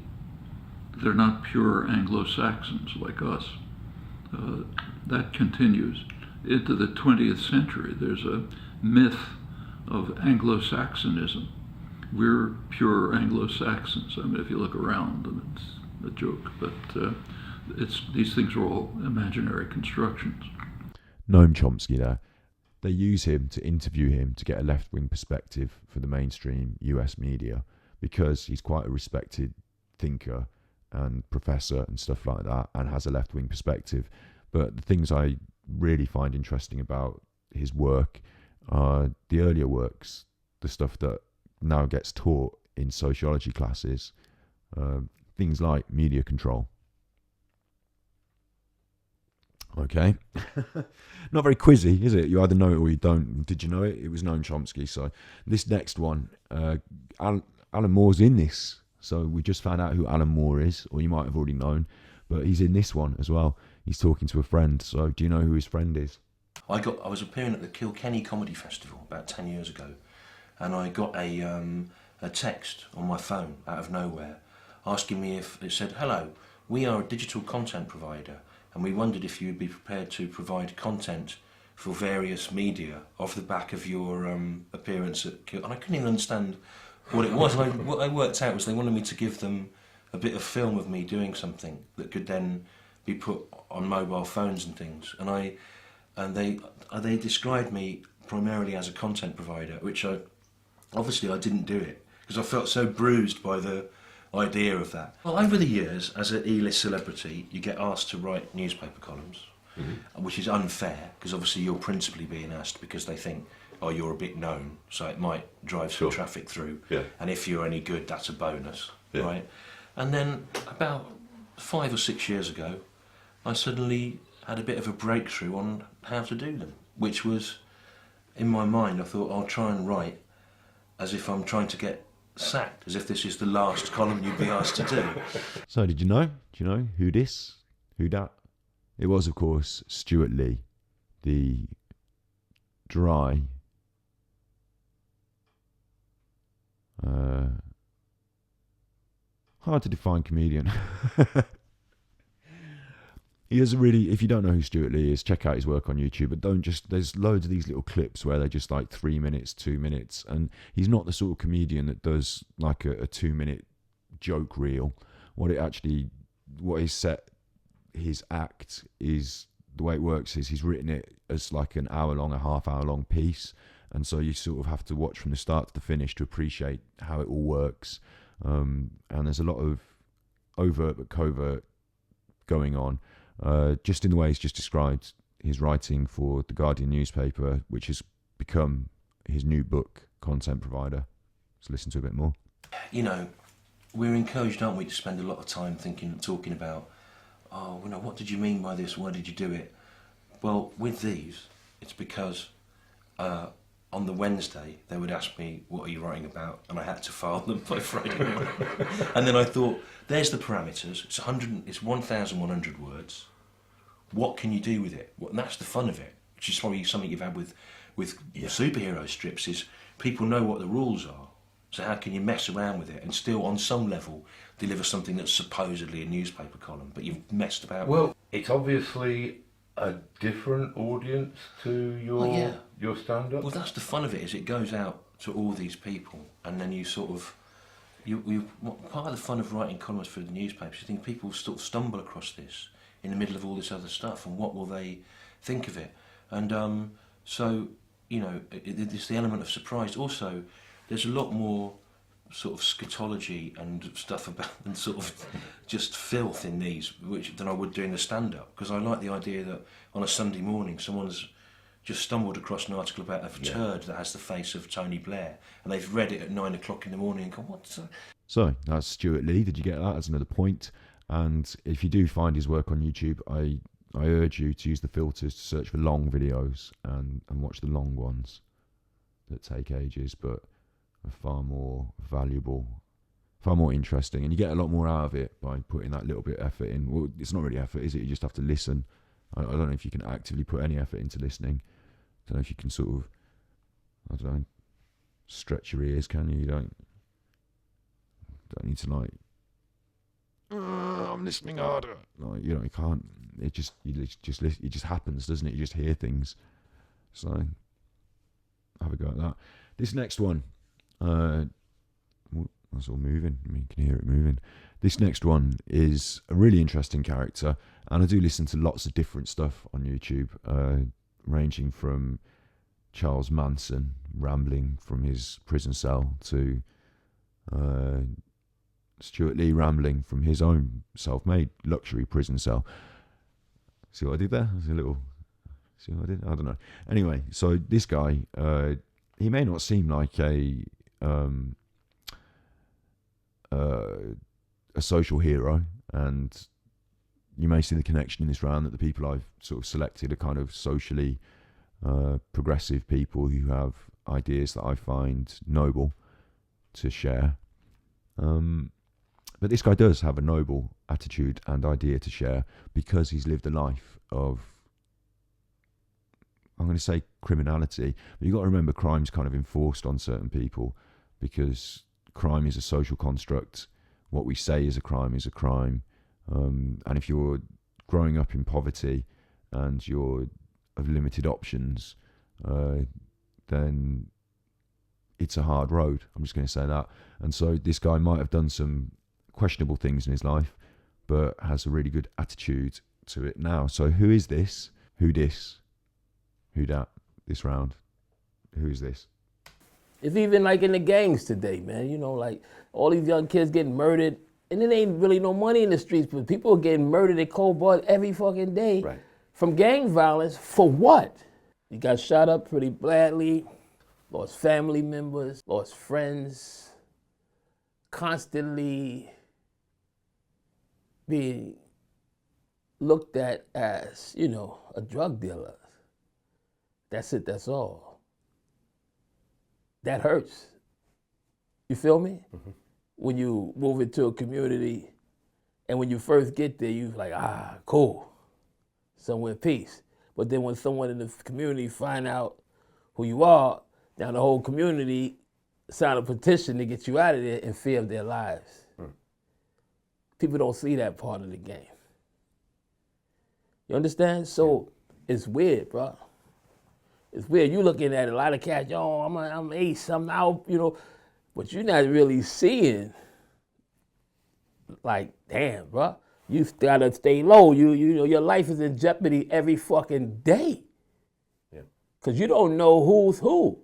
They're not pure Anglo-Saxons like us. That continues into the 20th century. There's a myth of Anglo-Saxonism. We're pure Anglo-Saxons. I mean, if you look around, and it's a joke, but these things are all imaginary constructions. Noam Chomsky there. They use him to interview him to get a left-wing perspective for the mainstream US media because he's quite a respected thinker and professor and stuff like that, and has a left-wing perspective. But the things I really find interesting about his work are the earlier works, the stuff that now gets taught in sociology classes, things like media control. Okay. Not very quizzy, is it? You either know it or you don't. Did you know it? It was Noam Chomsky. So this next one, Alan Moore's in this. So we just found out who Alan Moore is, or you might have already known, but he's in this one as well. He's talking to a friend. So do you know who his friend is? I was appearing at the Kilkenny Comedy Festival about 10 years ago, and I got a text on my phone out of nowhere asking me if it said, "Hello, we are a digital content provider, and we wondered if you would be prepared to provide content for various media off the back of your appearance at Kilkenny." And I couldn't even understand what it was. What I worked out was they wanted me to give them a bit of film of me doing something that could then be put on mobile phones and things. And they described me primarily as a content provider, which I didn't do it because I felt so bruised by the idea of that. Well, over the years, as an E-list celebrity, you get asked to write newspaper columns, which is unfair because obviously you're principally being asked because they think, oh, you're a bit known, so it might drive some traffic through. Yeah. And if you're any good, that's a bonus, right? And then about 5 or 6 years ago, I suddenly had a bit of a breakthrough on how to do them, which was, in my mind, I thought I'll try and write as if I'm trying to get sacked, as if this is the last column you'd be asked to do. So did you know? Do you know who that? It was, of course, Stewart Lee, the dry, hard to define comedian. He doesn't really, if you don't know who Stewart Lee is, check out his work on YouTube, but there's loads of these little clips where they're just like 3 minutes, 2 minutes, and he's not the sort of comedian that does like a 2-minute joke reel. What he's set his act is, the way it works is he's written it as like an hour-long, a half-hour-long piece, and so you sort of have to watch from the start to the finish to appreciate how it all works. And there's a lot of overt but covert going on. Just in the way he's just described his writing for the Guardian newspaper, which has become his new book, Content Provider. Let's listen to a bit more. You know, we're encouraged, aren't we, to spend a lot of time talking about, oh, you know, what did you mean by this? Why did you do it? Well, with these, it's because on the Wednesday they would ask me, what are you writing about? And I had to file them by Friday morning. And then I thought, there's the parameters. It's 1,100 words. What can you do with it? And that's the fun of it, which is probably something you've had with superhero strips, is people know what the rules are. So how can you mess around with it and still, on some level, deliver something that's supposedly a newspaper column, but you've messed about with it? It's obviously a different audience to your stand-up. Well, that's the fun of it, is it goes out to all these people, and then you sort of, part of the fun of writing columns for the newspapers, you think people sort of stumble across this in the middle of all this other stuff, and what will they think of it? And so, you know, it's the element of surprise. Also, there's a lot more sort of scatology and stuff about and sort of just filth in these, than I would doing the stand-up, because I like the idea that on a Sunday morning someone's just stumbled across an article about a turd that has the face of Tony Blair, and they've read it at 9 o'clock in the morning and gone, what's that? So that's Stewart Lee. Did you get that? That's another point. And if you do find his work on YouTube, I urge you to use the filters to search for long videos and watch the long ones that take ages but are far more valuable, far more interesting, and you get a lot more out of it by putting that little bit of effort in. Well, it's not really effort, is it? You just have to listen. I don't know if you can actively put any effort into listening. I don't know if you can sort of, I don't know, stretch your ears, can you? You don't need to like, I'm listening harder. Like, you know, you can't. It just happens, doesn't it? You just hear things. So have a go at that. This next one, that's all moving. I mean, you can hear it moving. This next one is a really interesting character, and I do listen to lots of different stuff on YouTube, ranging from Charles Manson rambling from his prison cell to Stewart Lee rambling from his own self-made luxury prison cell. See what I did there? See what I did? I don't know. Anyway, so this guy, he may not seem like a social hero, and you may see the connection in this round that the people I've sort of selected are kind of socially progressive people who have ideas that I find noble to share. But this guy does have a noble attitude and idea to share because he's lived a life of, I'm going to say criminality, but you've got to remember crime's kind of enforced on certain people because crime is a social construct. What we say is a crime is a crime. And if you're growing up in poverty and you're of limited options, then it's a hard road. I'm just going to say that. And so this guy might have done some questionable things in his life, but has a really good attitude to it now. So who is this? Who this? Who that? This round? Who is this? It's even like in the gangs today, man. You know, like all these young kids getting murdered, and it ain't really no money in the streets, but people are getting murdered in cold blood every fucking day from gang violence. For what? You got shot up pretty badly, lost family members, lost friends, constantly being looked at as, you know, a drug dealer. That's it, that's all. That hurts. You feel me? Mm-hmm. When you move into a community and when you first get there, you're like, cool, somewhere peace. But then when someone in the community find out who you are, now the whole community sign a petition to get you out of there in fear of their lives. People don't see that part of the game. You understand? So it's weird, bro. It's weird. You looking at a lot of cats, yo, I'm Ace, I'm out, you know, but you're not really seeing, like, damn, bro. You gotta stay low. You know, your life is in jeopardy every fucking day. Yeah. Cause you don't know who's who.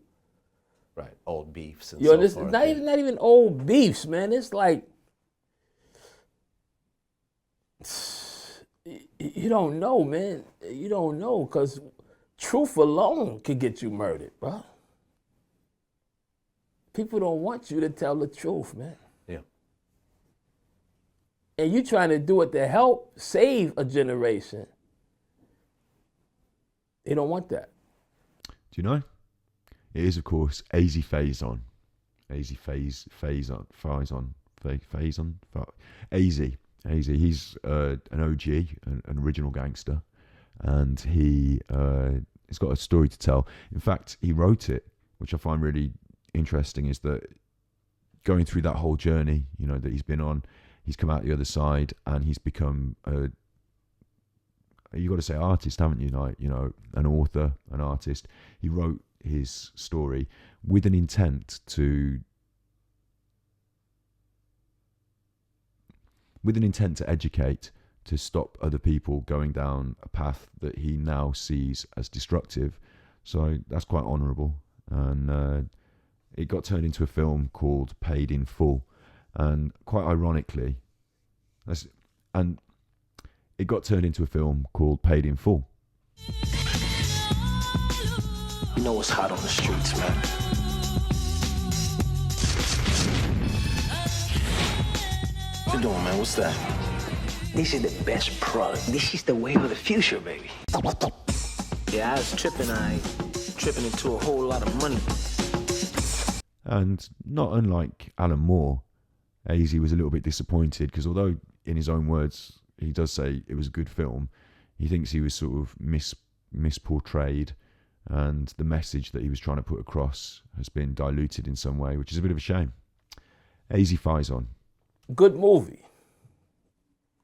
Right, old beefs and you know, so this forth. Not even old beefs, man. It's like, you don't know, man. You don't know, because truth alone could get you murdered, bro. People don't want you to tell the truth, man. Yeah. And you trying to do it to help save a generation. They don't want that. Do you know? It is, of course, Aize Faison. Aize Faison. Aize. He's an OG, an original gangster, and he's got a story to tell. In fact, he wrote it, which I find really interesting, is that going through that whole journey, you know, that he's been on, he's come out the other side, and he's become you got to say artist, haven't you? Like, you know, an author, an artist. He wrote his story with an intent to educate, to stop other people going down a path that he now sees as destructive. So that's quite honourable. And it got turned into a film called Paid in Full. And quite ironically, it got turned into a film called Paid in Full. You know what's hot on the streets, man. What you doing, man? What's that? This is the best product. This is the wave of the future, baby. Yeah, I was tripping into a whole lot of money. And not unlike Alan Moore, Aize was a little bit disappointed because although in his own words he does say it was a good film, he thinks he was sort of misportrayed, and the message that he was trying to put across has been diluted in some way, which is a bit of a shame. Aize Faison. Good movie.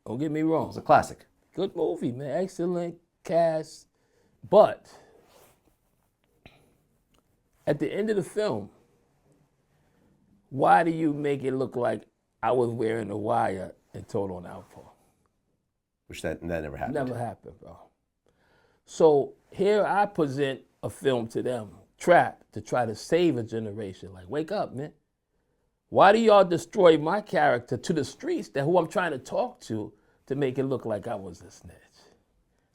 Don't get me wrong. It's a classic. Good movie, man. Excellent cast. But at the end of the film, why do you make it look like I was wearing a wire and Total on Outpour? Which that never happened. Never happened, bro. So here I present a film to them, Trap, to try to save a generation. Like, wake up, man. Why do y'all destroy my character to the streets, that who I'm trying to talk to make it look like I was a snitch?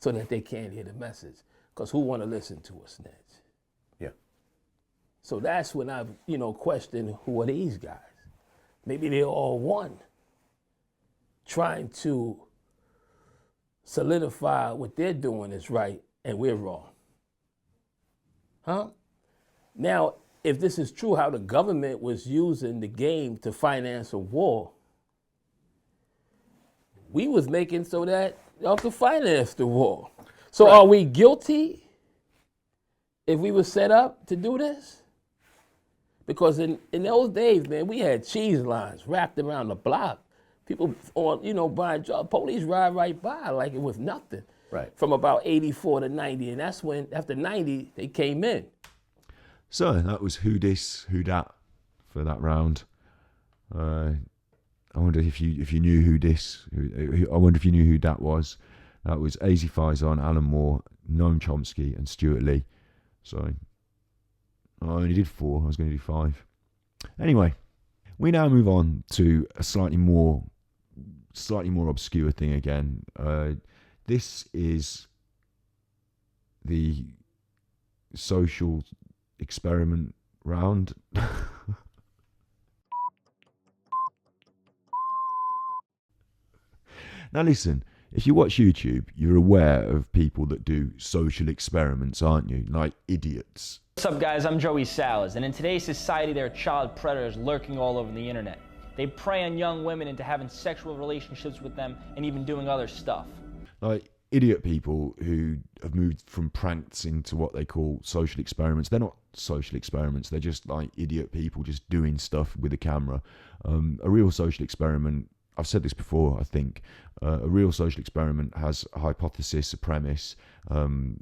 So that they can't hear the message. Because who want to listen to a snitch? Yeah. So that's when I, questioned who are these guys? Maybe they're all one, trying to solidify what they're doing is right and we're wrong. Huh? Now, if this is true, how the government was using the game to finance a war, we was making so that y'all could finance the war. So Are we guilty if we were set up to do this? Because in those days, man, we had cheese lines wrapped around the block. People on, buying drugs. Police ride right by like it was nothing. Right. From about 84 to 90. And that's when, after 90, they came in. So that was Who Dis, Who Dat for that round. I wonder if you knew who this. I wonder if you knew who that was. That was Aize Faison, Alan Moore, Noam Chomsky, and Stewart Lee. So I only did 4. I was going to do 5. Anyway, we now move on to a slightly more obscure thing again. This is the social experiment round. Now listen, if you watch YouTube, you're aware of people that do social experiments, aren't you? Like idiots. What's up, guys? I'm Joey Salas, and in today's society, there are child predators lurking all over the internet. They prey on young women into having sexual relationships with them and even doing other stuff. Like idiot people who have moved from pranks into what they call social experiments. They're not social experiments. They're just like idiot people just doing stuff with a camera. A real social experiment, I've said this before, I think, a real social experiment has a hypothesis, a premise, and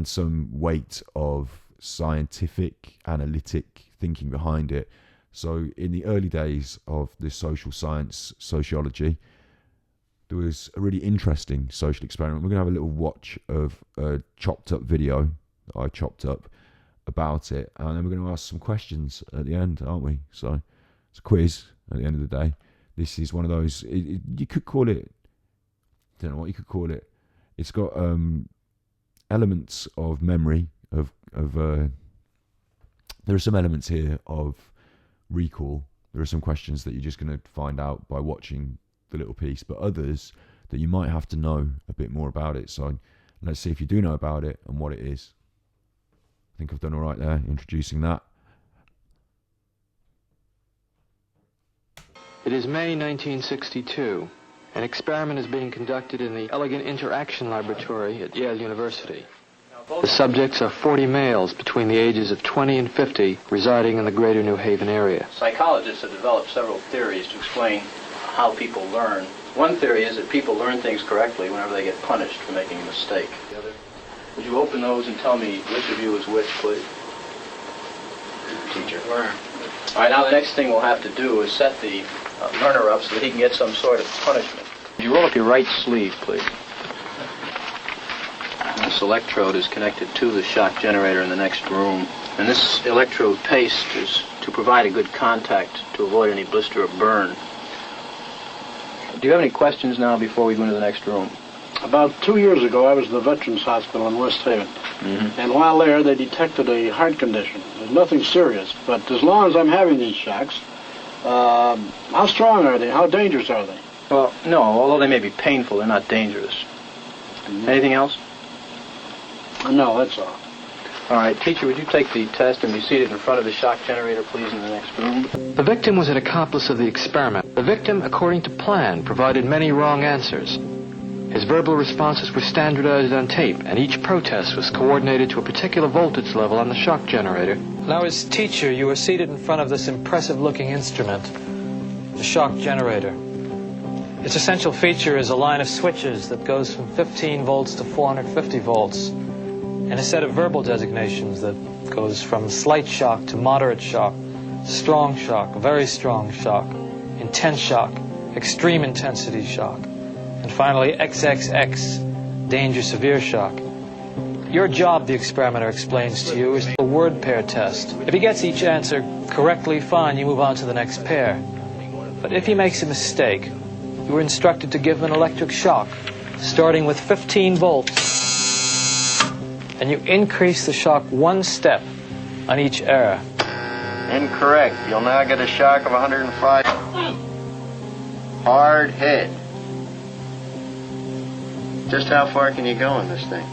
some weight of scientific, analytic thinking behind it. So in the early days of the social science, sociology, there was a really interesting social experiment. We're going to have a little watch of a chopped up video that I chopped up about it, and then we're going to ask some questions at the end, aren't we? So it's a quiz at the end of the day. This is one of those, you could call it, I don't know what you could call it. It's got elements of memory, there are some elements here of recall. There are some questions that you're just going to find out by watching the little piece, but others that you might have to know a bit more about it. So let's see if you do know about it and what it is. I think I've done all right there introducing that. It is May 1962. An experiment is being conducted in the Elegant Interaction Laboratory at Yale University. The subjects are 40 males between the ages of 20 and 50 residing in the greater New Haven area. Psychologists have developed several theories to explain how people learn. One theory is that people learn things correctly whenever they get punished for making a mistake. Would you open those and tell me which of you is which, please? Teacher. Learn. All right, now the next thing we'll have to do is set the learner up so that he can get some sort of punishment. Would you roll up your right sleeve, please? This electrode is connected to the shock generator in the next room. And this electrode paste is to provide a good contact to avoid any blister or burn. Do you have any questions now before we go into the next room? About 2 years ago, I was at the Veterans Hospital in West Haven. And while there, they detected a heart condition. There's nothing serious, but as long as I'm having these shocks, how strong are they? How dangerous are they? Well, no, although they may be painful, they're not dangerous. Anything else? No, that's all. All right, teacher, would you take the test and be seated in front of the shock generator, please, in the next room? The victim was an accomplice of the experiment. The victim, according to plan, provided many wrong answers. His verbal responses were standardized on tape, and each protest was coordinated to a particular voltage level on the shock generator. Now, as teacher, you were seated in front of this impressive-looking instrument, the shock generator. Its essential feature is a line of switches that goes from 15 volts to 450 volts, and a set of verbal designations that goes from slight shock to moderate shock, strong shock, very strong shock, intense shock, extreme intensity shock, and finally XXX, danger severe shock. Your job, the experimenter explains to you, is a word pair test. If he gets each answer correctly, fine, you move on to the next pair. But if he makes a mistake, you are instructed to give him an electric shock, starting with 15 volts. And you increase the shock 1 step on each error. Incorrect. You'll now get a shock of 105. Hard hit. Just how far can you go in this thing?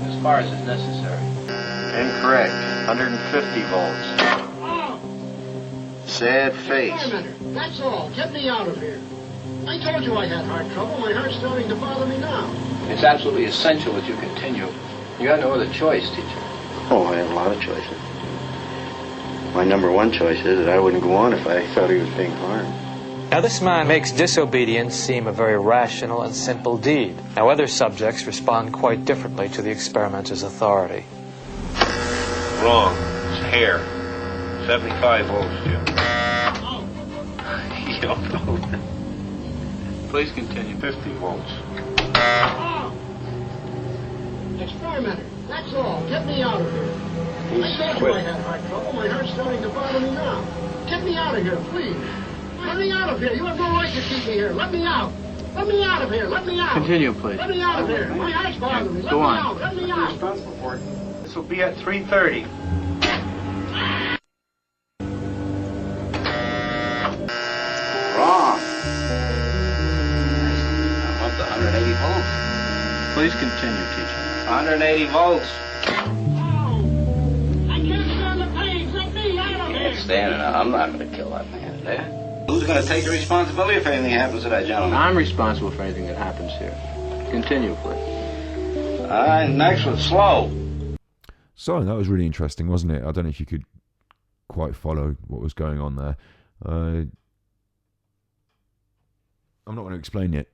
As far as is necessary. Incorrect. 150 volts. Sad face. Wait a minute. That's all. Get me out of here. I told you I had heart trouble. My heart's starting to bother me now. It's absolutely essential that you continue. You got no other choice, teacher. Oh, I have a lot of choices. My number one choice is that I wouldn't go on if I thought he was being harmed. Now, this man makes disobedience seem a very rational and simple deed. Now, other subjects respond quite differently to the experimenter's authority. Wrong. It's hair. 75 volts, Jim. You don't know that. Please continue. 50 volts. Experimenter. That's all. Get me out of here. I told you I had heart trouble. My heart's starting to bother me now. Get me out of here, please. Let me out of here. You have no right to keep me here. Let me out. Let me out of here. Let me out. Continue, please. Let me out of here. My heart's bothering me. Let Go me on. out. Let me out. Responsible for it. This will be at 3:30. Wrong. I'm up to 180 volts. Please continue, teacher. 180 volts. I can't stand the pain. Let me out of here. Can't stand it. I'm not going to kill that man there. Who's going to take the responsibility if anything happens to that gentleman? I'm responsible for anything that happens here. Continue, please. All right, next one, slow. So that was really interesting, wasn't it? I don't know if you could quite follow what was going on there. I'm not going to explain it.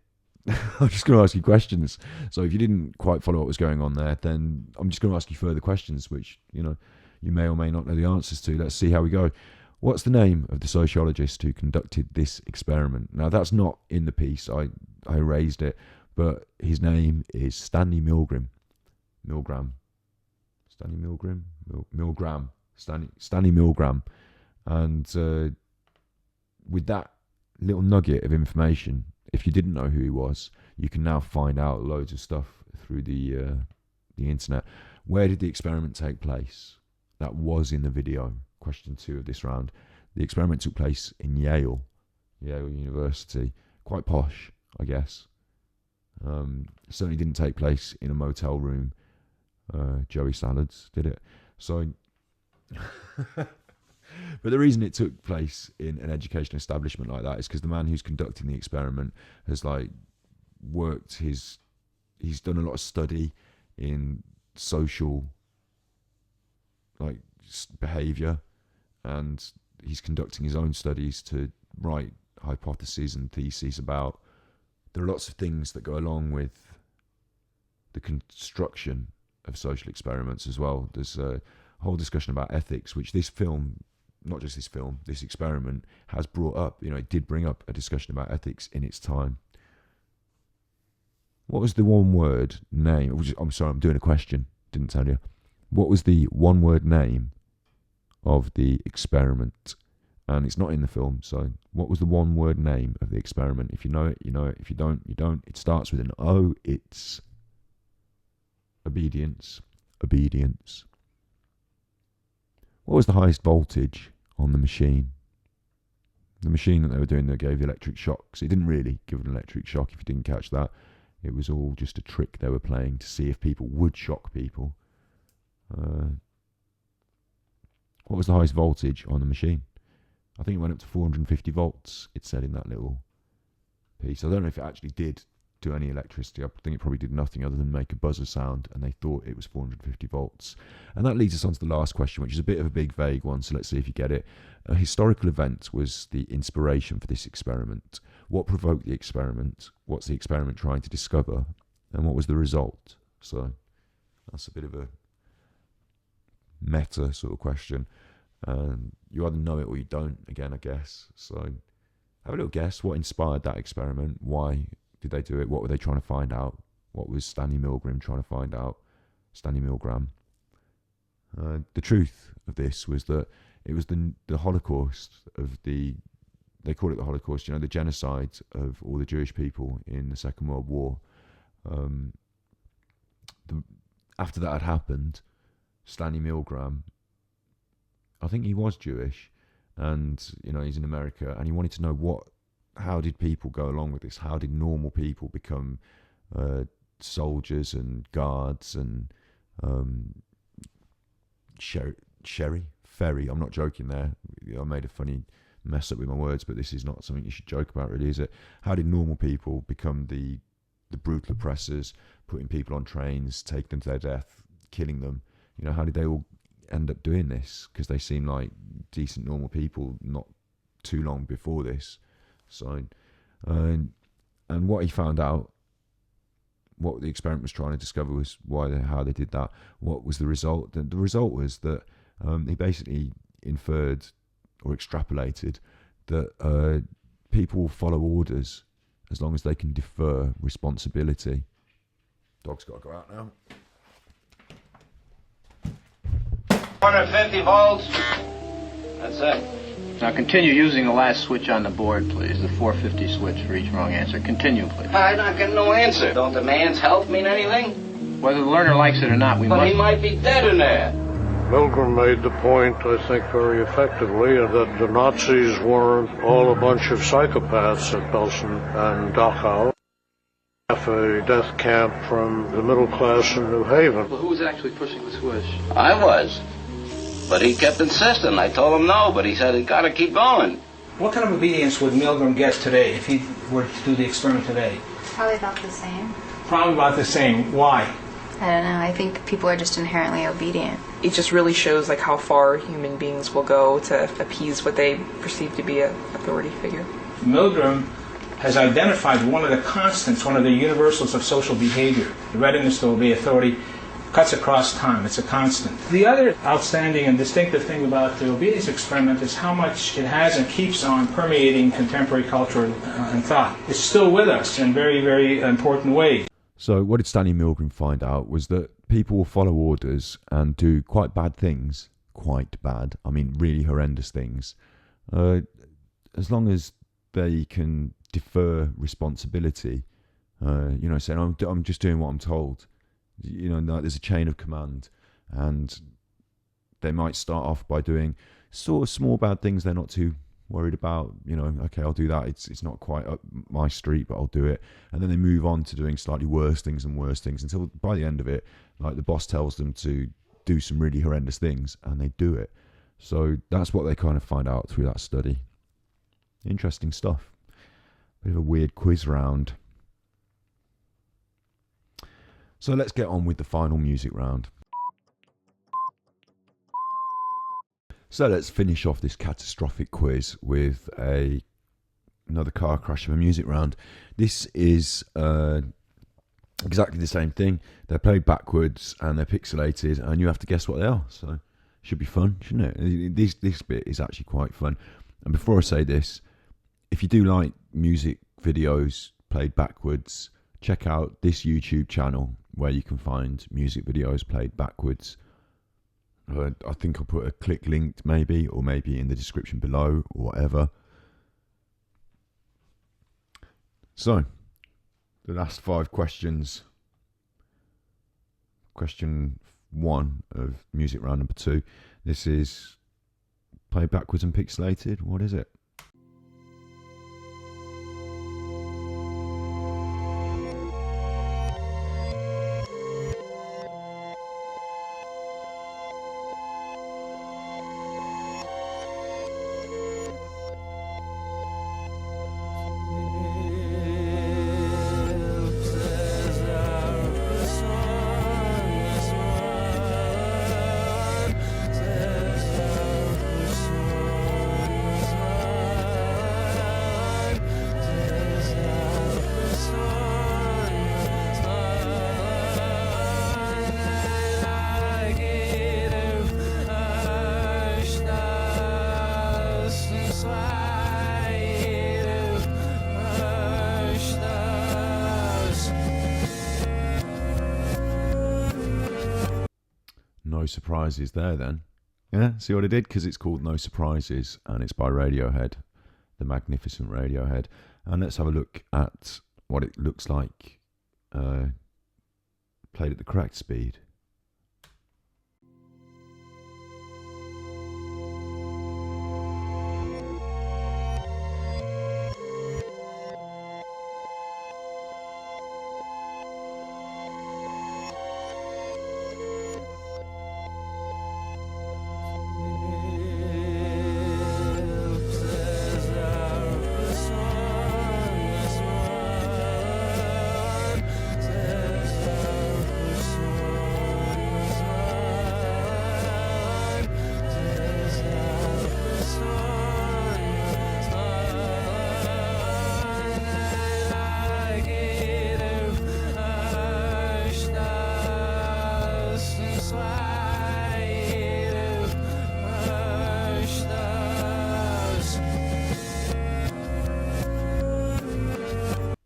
I'm just going to ask you questions. So if you didn't quite follow what was going on there, then I'm just going to ask you further questions, which, you know, you may or may not know the answers to. Let's see how we go. What's the name of the sociologist who conducted this experiment? Now, that's not in the piece. I erased it. But his name is Stanley Milgram. Stanley Milgram. And with that little nugget of information, if you didn't know who he was, you can now find out loads of stuff through the internet. Where did the experiment take place? That was in the video. Question 2 of this round. The experiment took place in Yale University. Quite posh, I guess. Certainly didn't take place in a motel room. Joey Salads did it. So, but the reason it took place in an educational establishment like that is because the man who's conducting the experiment has he's done a lot of study in social behavior, and he's conducting his own studies to write hypotheses and theses about. There are lots of things that go along with the construction of social experiments as well. There's a whole discussion about ethics, which this film, not just this film, this experiment has brought up. You know, it did bring up a discussion about ethics in its time. What was the one word name? I'm sorry, I'm doing a question. Didn't tell you. What was the one word name of the experiment? And it's not in the film, so what was the one word name of the experiment? If you know it, you know it. If you don't, you don't. It starts with an O. It's obedience. Obedience. What was the highest voltage on the machine? The machine that they were doing that gave the electric shocks. It didn't really give an electric shock, if you didn't catch that. It was all just a trick they were playing to see if people would shock people. What was the highest voltage on the machine? I think it went up to 450 volts, it said in that little piece. I don't know if it actually did do any electricity. I think it probably did nothing other than make a buzzer sound, and they thought it was 450 volts. And that leads us on to the last question, which is a bit of a big, vague one, so let's see if you get it. A historical event was the inspiration for this experiment. What provoked the experiment? What's the experiment trying to discover? And what was the result? So that's a bit of a meta sort of question. You either know it or you don't, again, I guess. So have a little guess. What inspired that experiment? Why did they do it? What were they trying to find out? What was Stanley Milgram trying to find out? Stanley Milgram. The truth of this was that it was the Holocaust of they call it the Holocaust, the genocide of all the Jewish people in the Second World War. After that had happened, Stanley Milgram, I think he was Jewish, and he's in America, and he wanted to know how did people go along with this? How did normal people become soldiers and guards and ferry? I'm not joking there. I made a funny mess up with my words, but this is not something you should joke about, really, is it? How did normal people become the brutal oppressors, putting people on trains, taking them to their death, killing them? How did they all end up doing this? Because they seem like decent, normal people not too long before this. So, and what he found out, what the experiment was trying to discover was how they did that. What was the result? The result was that he basically inferred or extrapolated that people will follow orders as long as they can defer responsibility. Dog's got to go out now. 150 volts. That's it. Now continue using the last switch on the board, please. The 450 switch for each wrong answer. Continue, please. I'm not getting no answer. Don't the man's health mean anything? Whether the learner likes it or not, we must... But he might be dead in there. Milgram made the point, I think very effectively, that the Nazis weren't all a bunch of psychopaths at Belsen and Dachau. A death camp from the middle class in New Haven. Well, who was actually pushing the switch? I was. But he kept insisting. I told him no, but he said, it's got to keep going. What kind of obedience would Milgram get today if he were to do the experiment today? Probably about the same. Probably about the same. Why? I don't know. I think people are just inherently obedient. It just really shows how far human beings will go to appease what they perceive to be an authority figure. Milgram has identified one of the constants, one of the universals of social behavior. The readiness to obey authority cuts across time. It's a constant. The other outstanding and distinctive thing about the obedience experiment is how much it has and keeps on permeating contemporary culture and thought. It's still with us in very, very important ways. So what did Stanley Milgram find out was that people will follow orders and do quite bad things. Quite bad. I mean, really horrendous things. As long as they can defer responsibility, saying, I'm just doing what I'm told. There's a chain of command, and they might start off by doing sort of small bad things they're not too worried about. Okay, I'll do that. It's not quite up my street, but I'll do it. And then they move on to doing slightly worse things and worse things until by the end of it, the boss tells them to do some really horrendous things, and they do it. So that's what they kind of find out through that study. Interesting stuff. Bit of a weird quiz round. So let's get on with the final music round. So let's finish off this catastrophic quiz with another car crash of a music round. This is exactly the same thing. They're played backwards and they're pixelated, and you have to guess what they are. So should be fun, shouldn't it? This bit is actually quite fun. And before I say this, if you do like music videos played backwards, check out this YouTube channel where you can find music videos played backwards. I think I'll put a click linked maybe, or maybe in the description below, or whatever. So, the last 5 questions. Question 1 of music round number 2. This is played backwards and pixelated. What is it? No surprises there then. Yeah, see what I did? Because it's called No Surprises and it's by Radiohead, the magnificent Radiohead. And let's have a look at what it looks like played at the correct speed.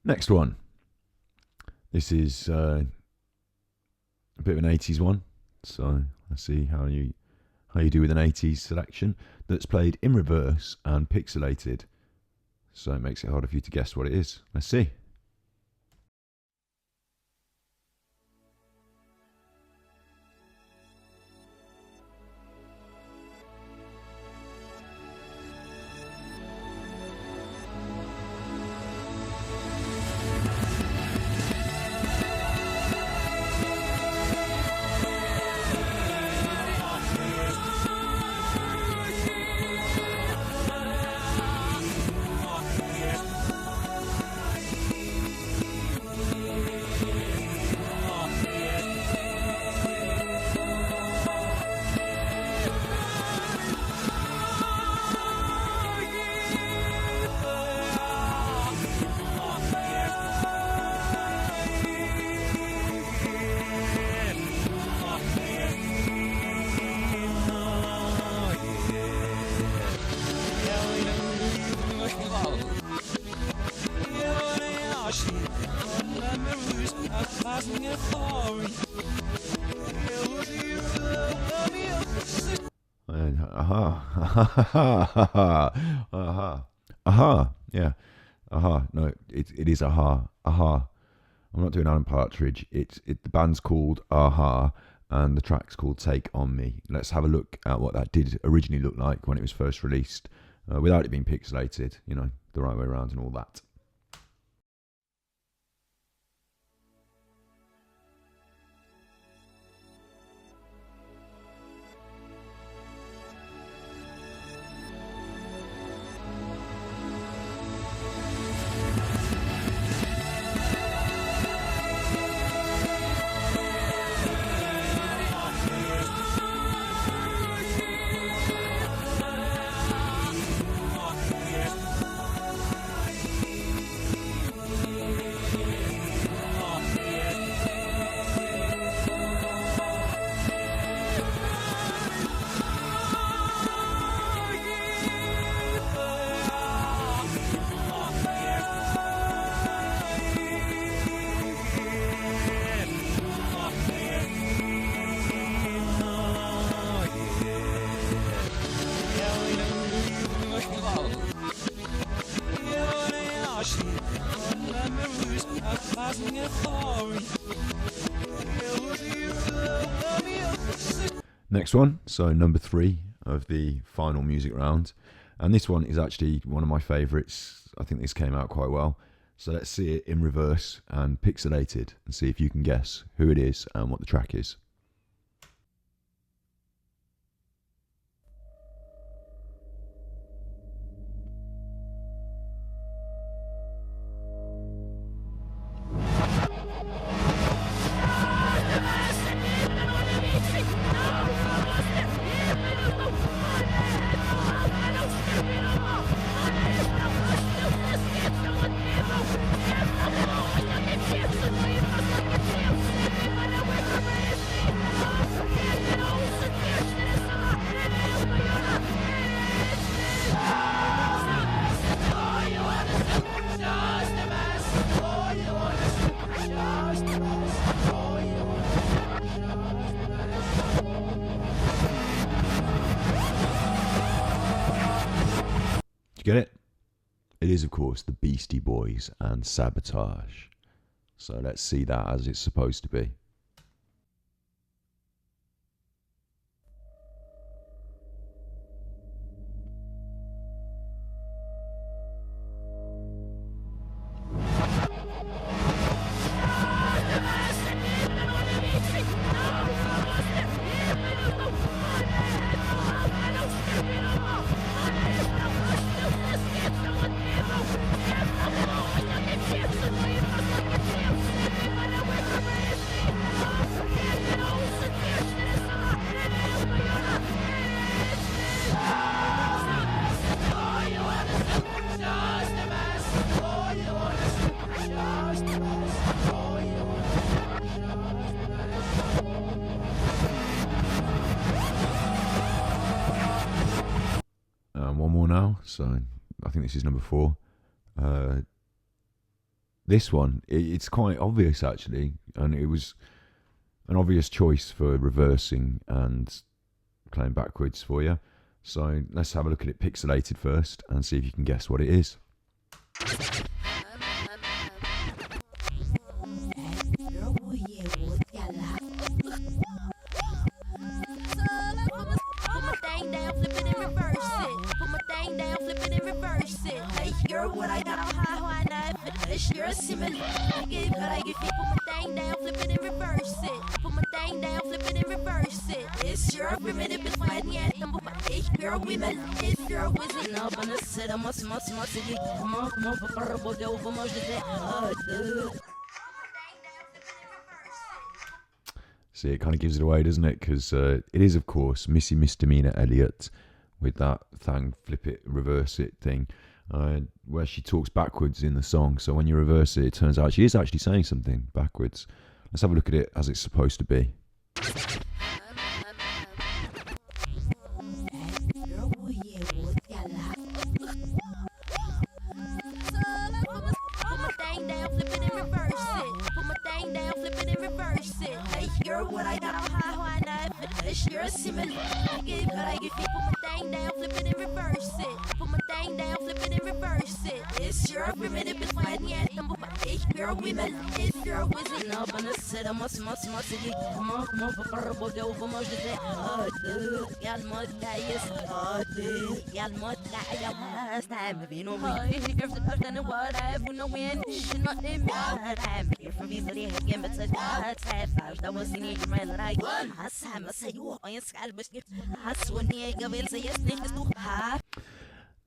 Next one. This is a bit of an 80s one, so let's see how you do with an 80s selection that's played in reverse and pixelated. So it makes it harder for you to guess what it is. Let's see. Aha, yeah, aha. No, it is aha. I'm not doing Alan Partridge. The band's called Aha, and the track's called Take On Me. Let's have a look at what that did originally look like when it was first released, without it being pixelated. You know, the right way around and all that. Next one, so number 3 of the final music round. And this one is actually one of my favourites. I think this came out quite well. So let's see it in reverse and pixelated and see if you can guess who it is and what the track is. Get it? It is, of course, the Beastie Boys and Sabotage. So let's see that as it's supposed to be. One more now, so I think this is number 4. This one, it's quite obvious actually, and it was an obvious choice for reversing and playing backwards for you. So let's have a look at it pixelated first and see if you can guess what it is. See, it kind of gives it away, doesn't it? Because it is, of course, Missy Misdemeanor Elliott with that thang, flip it, reverse it thing, where she talks backwards in the song. So when you reverse it, it turns out she is actually saying something backwards. Let's have a look at it as it's supposed to be.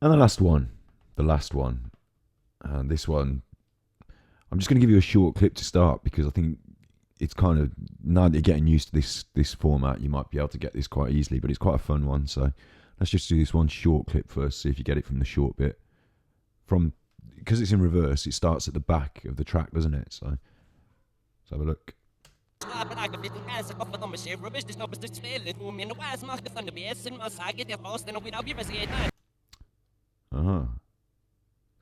And the last one, and this one, I'm just going to give you a short clip to start because I think it's kind of, now that you're getting used to this format, you might be able to get this quite easily, but it's quite a fun one. So let's just do this one short clip first, see if you get it from the short bit. Because it's in reverse, it starts at the back of the track, doesn't it? So let's have a look.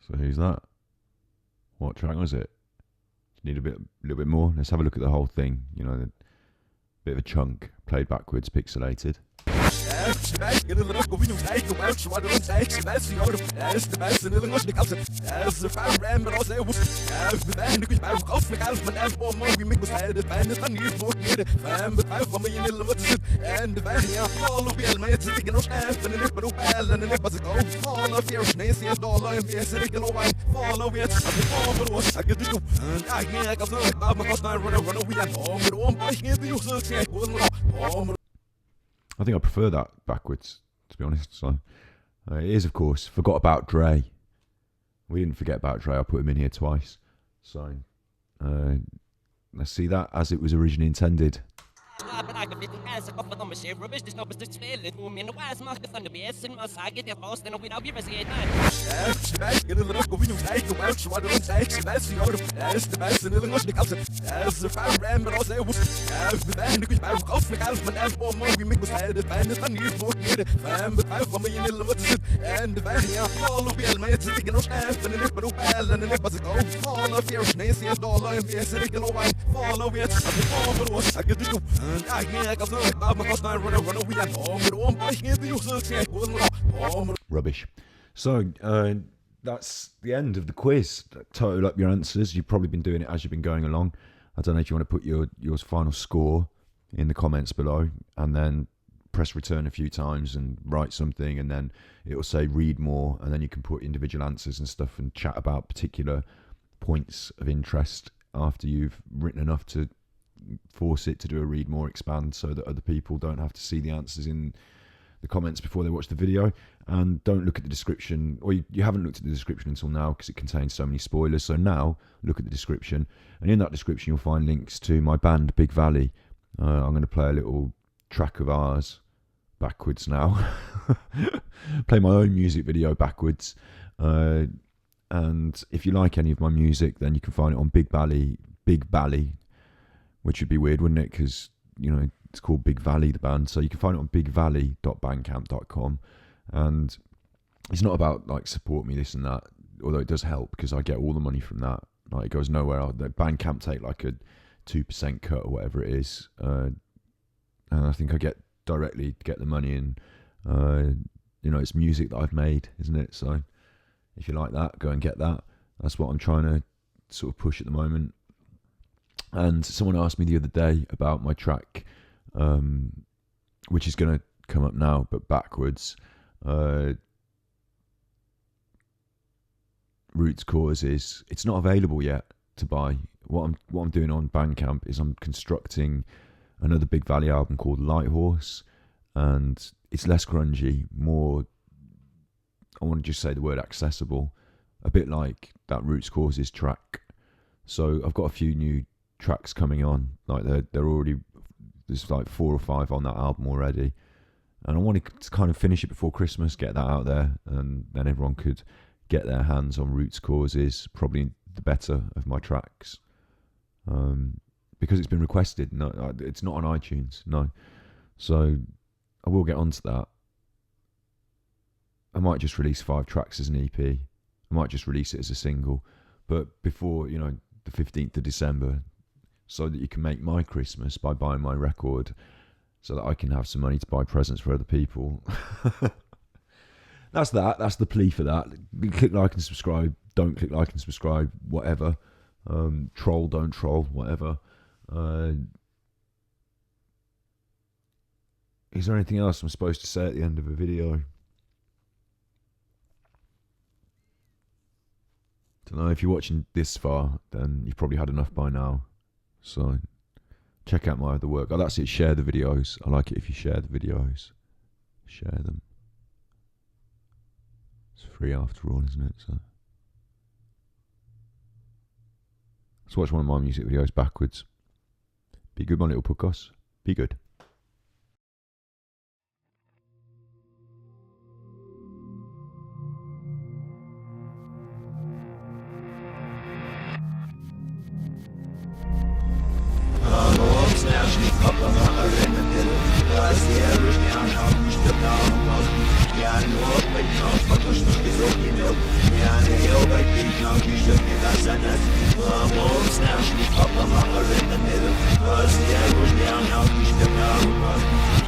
So who's that? What track was it? Need a little bit more. Let's have a look at the whole thing. You know, a bit of a chunk played backwards, pixelated. I think I prefer that backwards, to be honest. So it is, of course, Forgot About Dre. We didn't forget about Dre. I put him in here twice. So let's see that as it was originally intended. Rubbish. So that's the end of the quiz. Total up your answers. You've probably been doing it as you've been going along. I don't know if you want to put your final score in the comments below, and then press return a few times and write something, and then it will say read more, and then you can put individual answers and stuff and chat about particular points of interest after you've written enough to force it to do a read more expand, so that other people don't have to see the answers in the comments before they watch the video. And don't look at the description, or you haven't looked at the description until now because it contains so many spoilers. So now look at the description, and in that description you'll find links to my band Big Valley. I'm going to play a little track of ours backwards now. Play my own music video backwards, and if you like any of my music, then you can find it on Big Valley, which would be weird, wouldn't it? Because, you know, it's called Big Valley, the band. So you can find it on bigvalley.bandcamp.com. And it's not about, like, support me, this and that, although it does help because I get all the money from that. Like, it goes nowhere. The Bandcamp take, like, a 2% cut or whatever it is. And I think I get directly get the money in. You know, it's music that I've made, isn't it? So if you like that, go and get that. That's what I'm trying to sort of push at the moment. And someone asked me the other day about my track, which is going to come up now, but backwards. Roots Causes. It's not available yet to buy. What I'm doing on Bandcamp is I'm constructing another Big Valley album called Lighthorse, and it's less grungy, more, I want to just say the word accessible, a bit like that Roots Causes track. So I've got a few new tracks coming on, like they're already, there's like 4 or 5 on that album already, and I wanted to kind of finish it before Christmas, get that out there, and then everyone could get their hands on Roots Causes, probably the better of my tracks, because it's been requested. No, it's not on iTunes, no. So I will get onto that. I might just release 5 tracks as an EP. I might just release it as a single, but before, you know, the 15th of December, so that you can make my Christmas by buying my record, so that I can have some money to buy presents for other people. That's the plea for that. Click like and subscribe. Don't click like and subscribe, whatever. Troll, don't troll, whatever. Is there anything else I'm supposed to say at the end of a video? Don't know. If you're watching this far, then you've probably had enough by now. So check out my other work. Oh, that's it. Share the videos. I like it if you share the videos. Share them. It's free after all, isn't it? So let's watch one of my music videos backwards. Be good, my little Pukkos. Be good.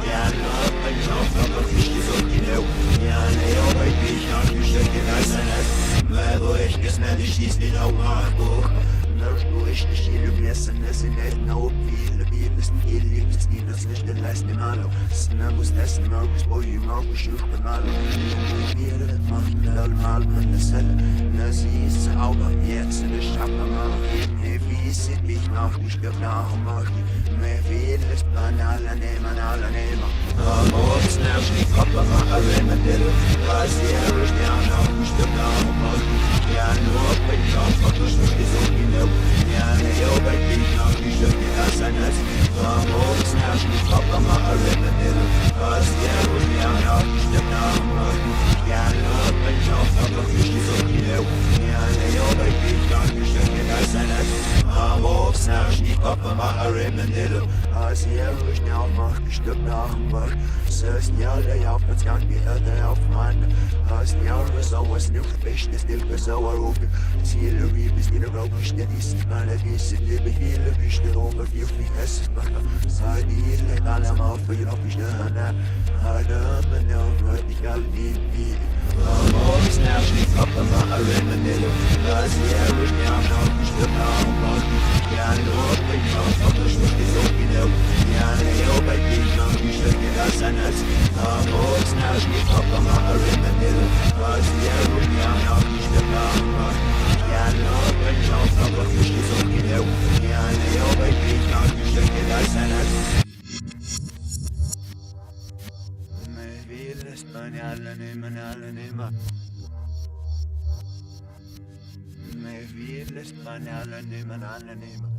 Yeah, Essen es in Etno, viele Bibelsten, ihr Liebes, die das nicht den letzten in Hallo. Snamus Essen, Markus, Boy, Markus, Schuch, Hallo. Wir machen mal eine Selle, na sie ist sauber, jetzt in der Schappe, wie sieht mich nach, ich glaub nach, mach mehr viel ist banal, nehmen, alle nehmen. Aber ob's nervt, die Papa, mach alle mit dir, was ihr euch ja noch, ich glaub nach, mach ja nur bei Kopf, und das ist so genau. Ja, ne, bei dich noch, ich glaub dir das ein Netz. Aber ob's nervt, die Papa, mach alle mit dir, was ihr euch ja noch, ich glaub nach, mach ja nur bei Kopf, und das ist so genau. Ja, ne, bei dich noch, ich glaub dir das ein Netz. Aber ob's nervt, die Papa, mach alle mit dir, was ihr euch ja noch, ich glaub nach, mach Sös njale ja på skand vi hade av man Has njale så var snuft bäst still på så var uppe Till vi bestiller bra bäst det is man det is det behille bäst det over vi vi häst bara så det är alla mal för jag bäst det hade men nu vet jag all vi Amor snärt ni pappa ma arena nilo Las jag vill jag nog bäst det ja nog på jag för det är så genau ja jag vet inte nog bäst det das Netz, aber es nervt mich, Papa, mach arena nilo Was ihr und ja noch nicht getan macht Ja, noch bin ich auf, aber ich stehe so genau Ja, ne, aber ich bin noch geschenkt, das Netz Mehr will ist man alle nehmen Mehr will ist man alle nehmen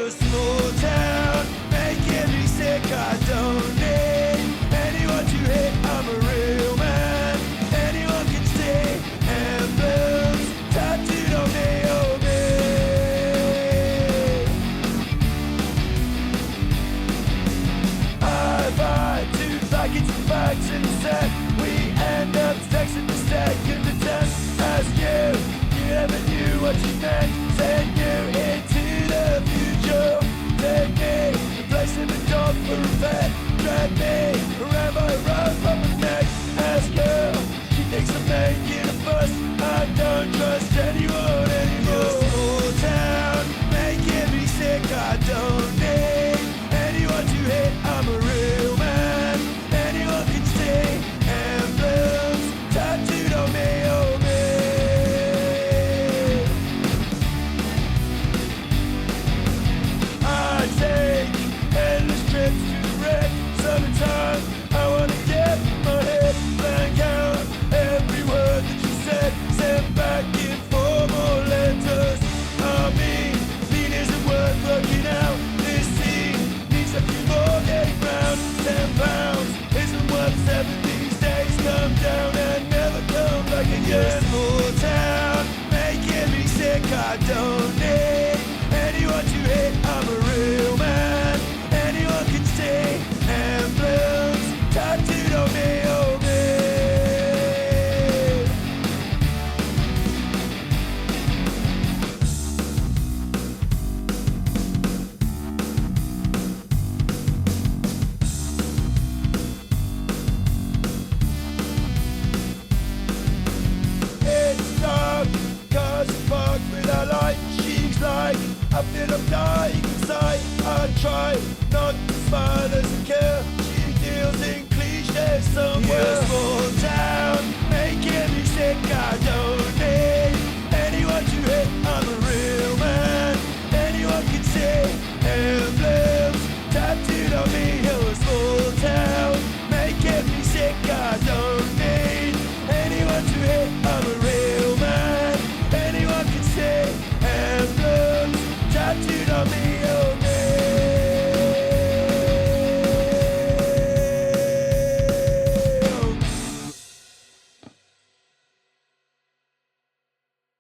Just mot